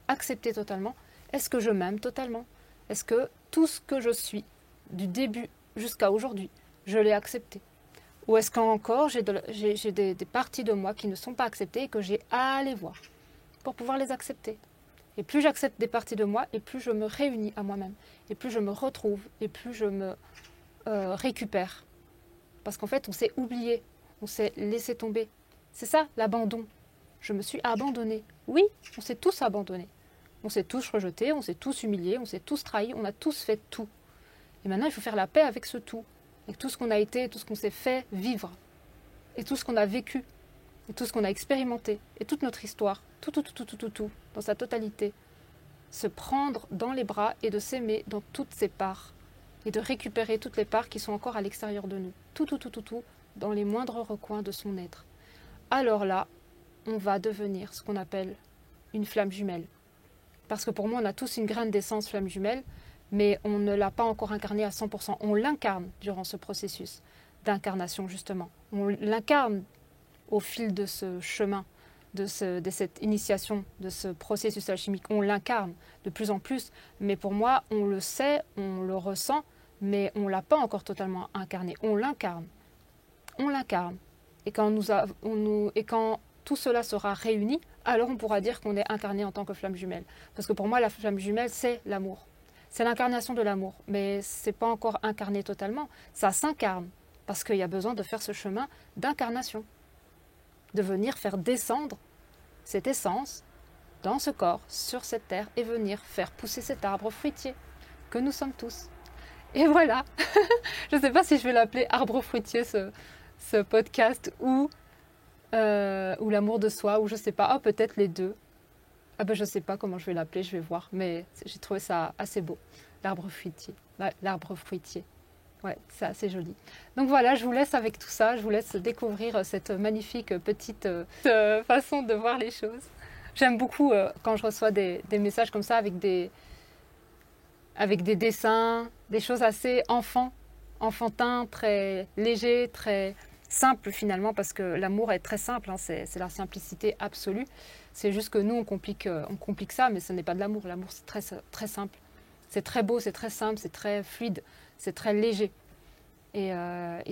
acceptée totalement? Est-ce que je m'aime totalement? Est-ce que tout ce que je suis, du début jusqu'à aujourd'hui, je l'ai accepté? Ou est-ce qu'encore j'ai des parties de moi qui ne sont pas acceptées et que j'ai à aller voir pour pouvoir les accepter? Et plus j'accepte des parties de moi, et plus je me réunis à moi-même, et plus je me retrouve, et plus je me récupère. Parce qu'en fait, on s'est oublié, on s'est laissé tomber. C'est ça, l'abandon. Je me suis abandonnée. Oui, on s'est tous abandonnés. On s'est tous rejetés, on s'est tous humiliés, on s'est tous trahis, on a tous fait tout. Et maintenant, il faut faire la paix avec ce tout. Avec tout ce qu'on a été, tout ce qu'on s'est fait vivre. Et tout ce qu'on a vécu. Et tout ce qu'on a expérimenté. Et toute notre histoire. Tout, dans sa totalité. Se prendre dans les bras et de s'aimer dans toutes ses parts. Et de récupérer toutes les parts qui sont encore à l'extérieur de nous. Tout, dans les moindres recoins de son être. Alors là, on va devenir ce qu'on appelle une flamme jumelle. Parce que pour moi, on a tous une graine d'essence flamme jumelle, mais on ne l'a pas encore incarnée à 100%. On l'incarne durant ce processus d'incarnation, justement. On l'incarne au fil de ce chemin, de cette initiation, de ce processus alchimique. On l'incarne de plus en plus, mais pour moi, on le sait, on le ressent, mais on ne l'a pas encore totalement incarné. On l'incarne. On l'incarne. Et quand tout cela sera réuni, alors on pourra dire qu'on est incarné en tant que flamme jumelle. Parce que pour moi, la flamme jumelle, c'est l'amour. C'est l'incarnation de l'amour. Mais ce n'est pas encore incarné totalement. Ça s'incarne. Parce qu'il y a besoin de faire ce chemin d'incarnation. De venir faire descendre cette essence dans ce corps, sur cette terre, et venir faire pousser cet arbre fruitier que nous sommes tous. Et voilà. Je ne sais pas si je vais l'appeler arbre fruitier, ce podcast, ou l'amour de soi, ou je sais pas, ah, peut-être les deux. Ah ben je sais pas comment je vais l'appeler, je vais voir, mais j'ai trouvé ça assez beau, l'arbre fruitier. L'arbre fruitier, ouais, c'est assez joli. Donc voilà, je vous laisse avec tout ça, je vous laisse découvrir cette magnifique petite façon de voir les choses. J'aime beaucoup quand je reçois des messages comme ça avec des dessins, des choses assez enfantins, très légers, très simple finalement, parce que l'amour est très simple, hein, c'est la simplicité absolue. C'est juste que nous, on complique ça, mais ce n'est pas de l'amour. L'amour, c'est très, très simple. C'est très beau, c'est très simple, c'est très fluide, c'est très léger. Et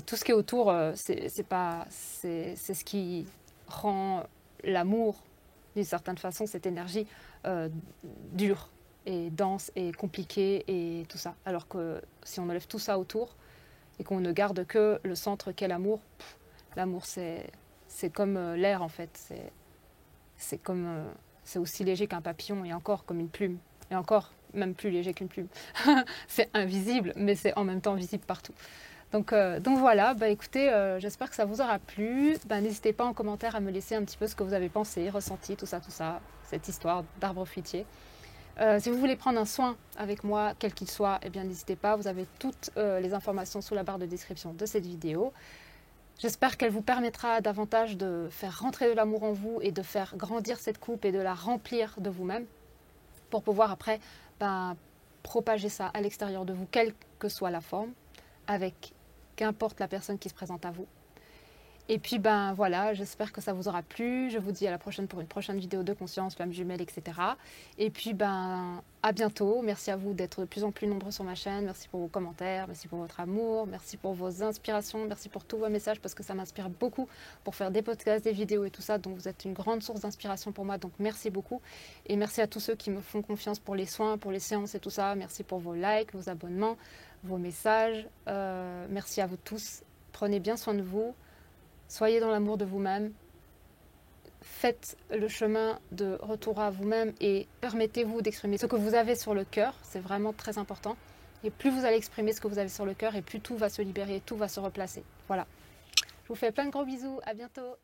tout ce qui est autour, c'est ce qui rend l'amour, d'une certaine façon, cette énergie dure et dense et compliquée et tout ça. Alors que si on enlève tout ça autour, et qu'on ne garde que le centre qu'est l'amour. L'amour, c'est comme l'air, en fait. C'est aussi léger qu'un papillon, et encore comme une plume. Et encore, même plus léger qu'une plume. C'est invisible, mais c'est en même temps visible partout. Donc voilà, écoutez, j'espère que ça vous aura plu. N'hésitez pas en commentaire à me laisser un petit peu ce que vous avez pensé, ressenti, tout ça, cette histoire d'arbre fruitier. Si vous voulez prendre un soin avec moi, quel qu'il soit, eh bien n'hésitez pas, vous avez toutes les informations sous la barre de description de cette vidéo. J'espère qu'elle vous permettra davantage de faire rentrer de l'amour en vous et de faire grandir cette coupe et de la remplir de vous-même pour pouvoir après propager ça à l'extérieur de vous, quelle que soit la forme, avec qu'importe la personne qui se présente à vous. Et puis ben voilà, j'espère que ça vous aura plu. Je vous dis à la prochaine pour une prochaine vidéo de conscience, flamme jumelle, etc. Et puis ben à bientôt. Merci à vous d'être de plus en plus nombreux sur ma chaîne. Merci pour vos commentaires, merci pour votre amour, merci pour vos inspirations, merci pour tous vos messages parce que ça m'inspire beaucoup pour faire des podcasts, des vidéos et tout ça. Donc vous êtes une grande source d'inspiration pour moi. Donc merci beaucoup. Et merci à tous ceux qui me font confiance pour les soins, pour les séances et tout ça. Merci pour vos likes, vos abonnements, vos messages. Merci à vous tous. Prenez bien soin de vous. Soyez dans l'amour de vous-même, faites le chemin de retour à vous-même et permettez-vous d'exprimer ce que vous avez sur le cœur, c'est vraiment très important. Et plus vous allez exprimer ce que vous avez sur le cœur et plus tout va se libérer, tout va se replacer. Voilà. Je vous fais plein de gros bisous, à bientôt.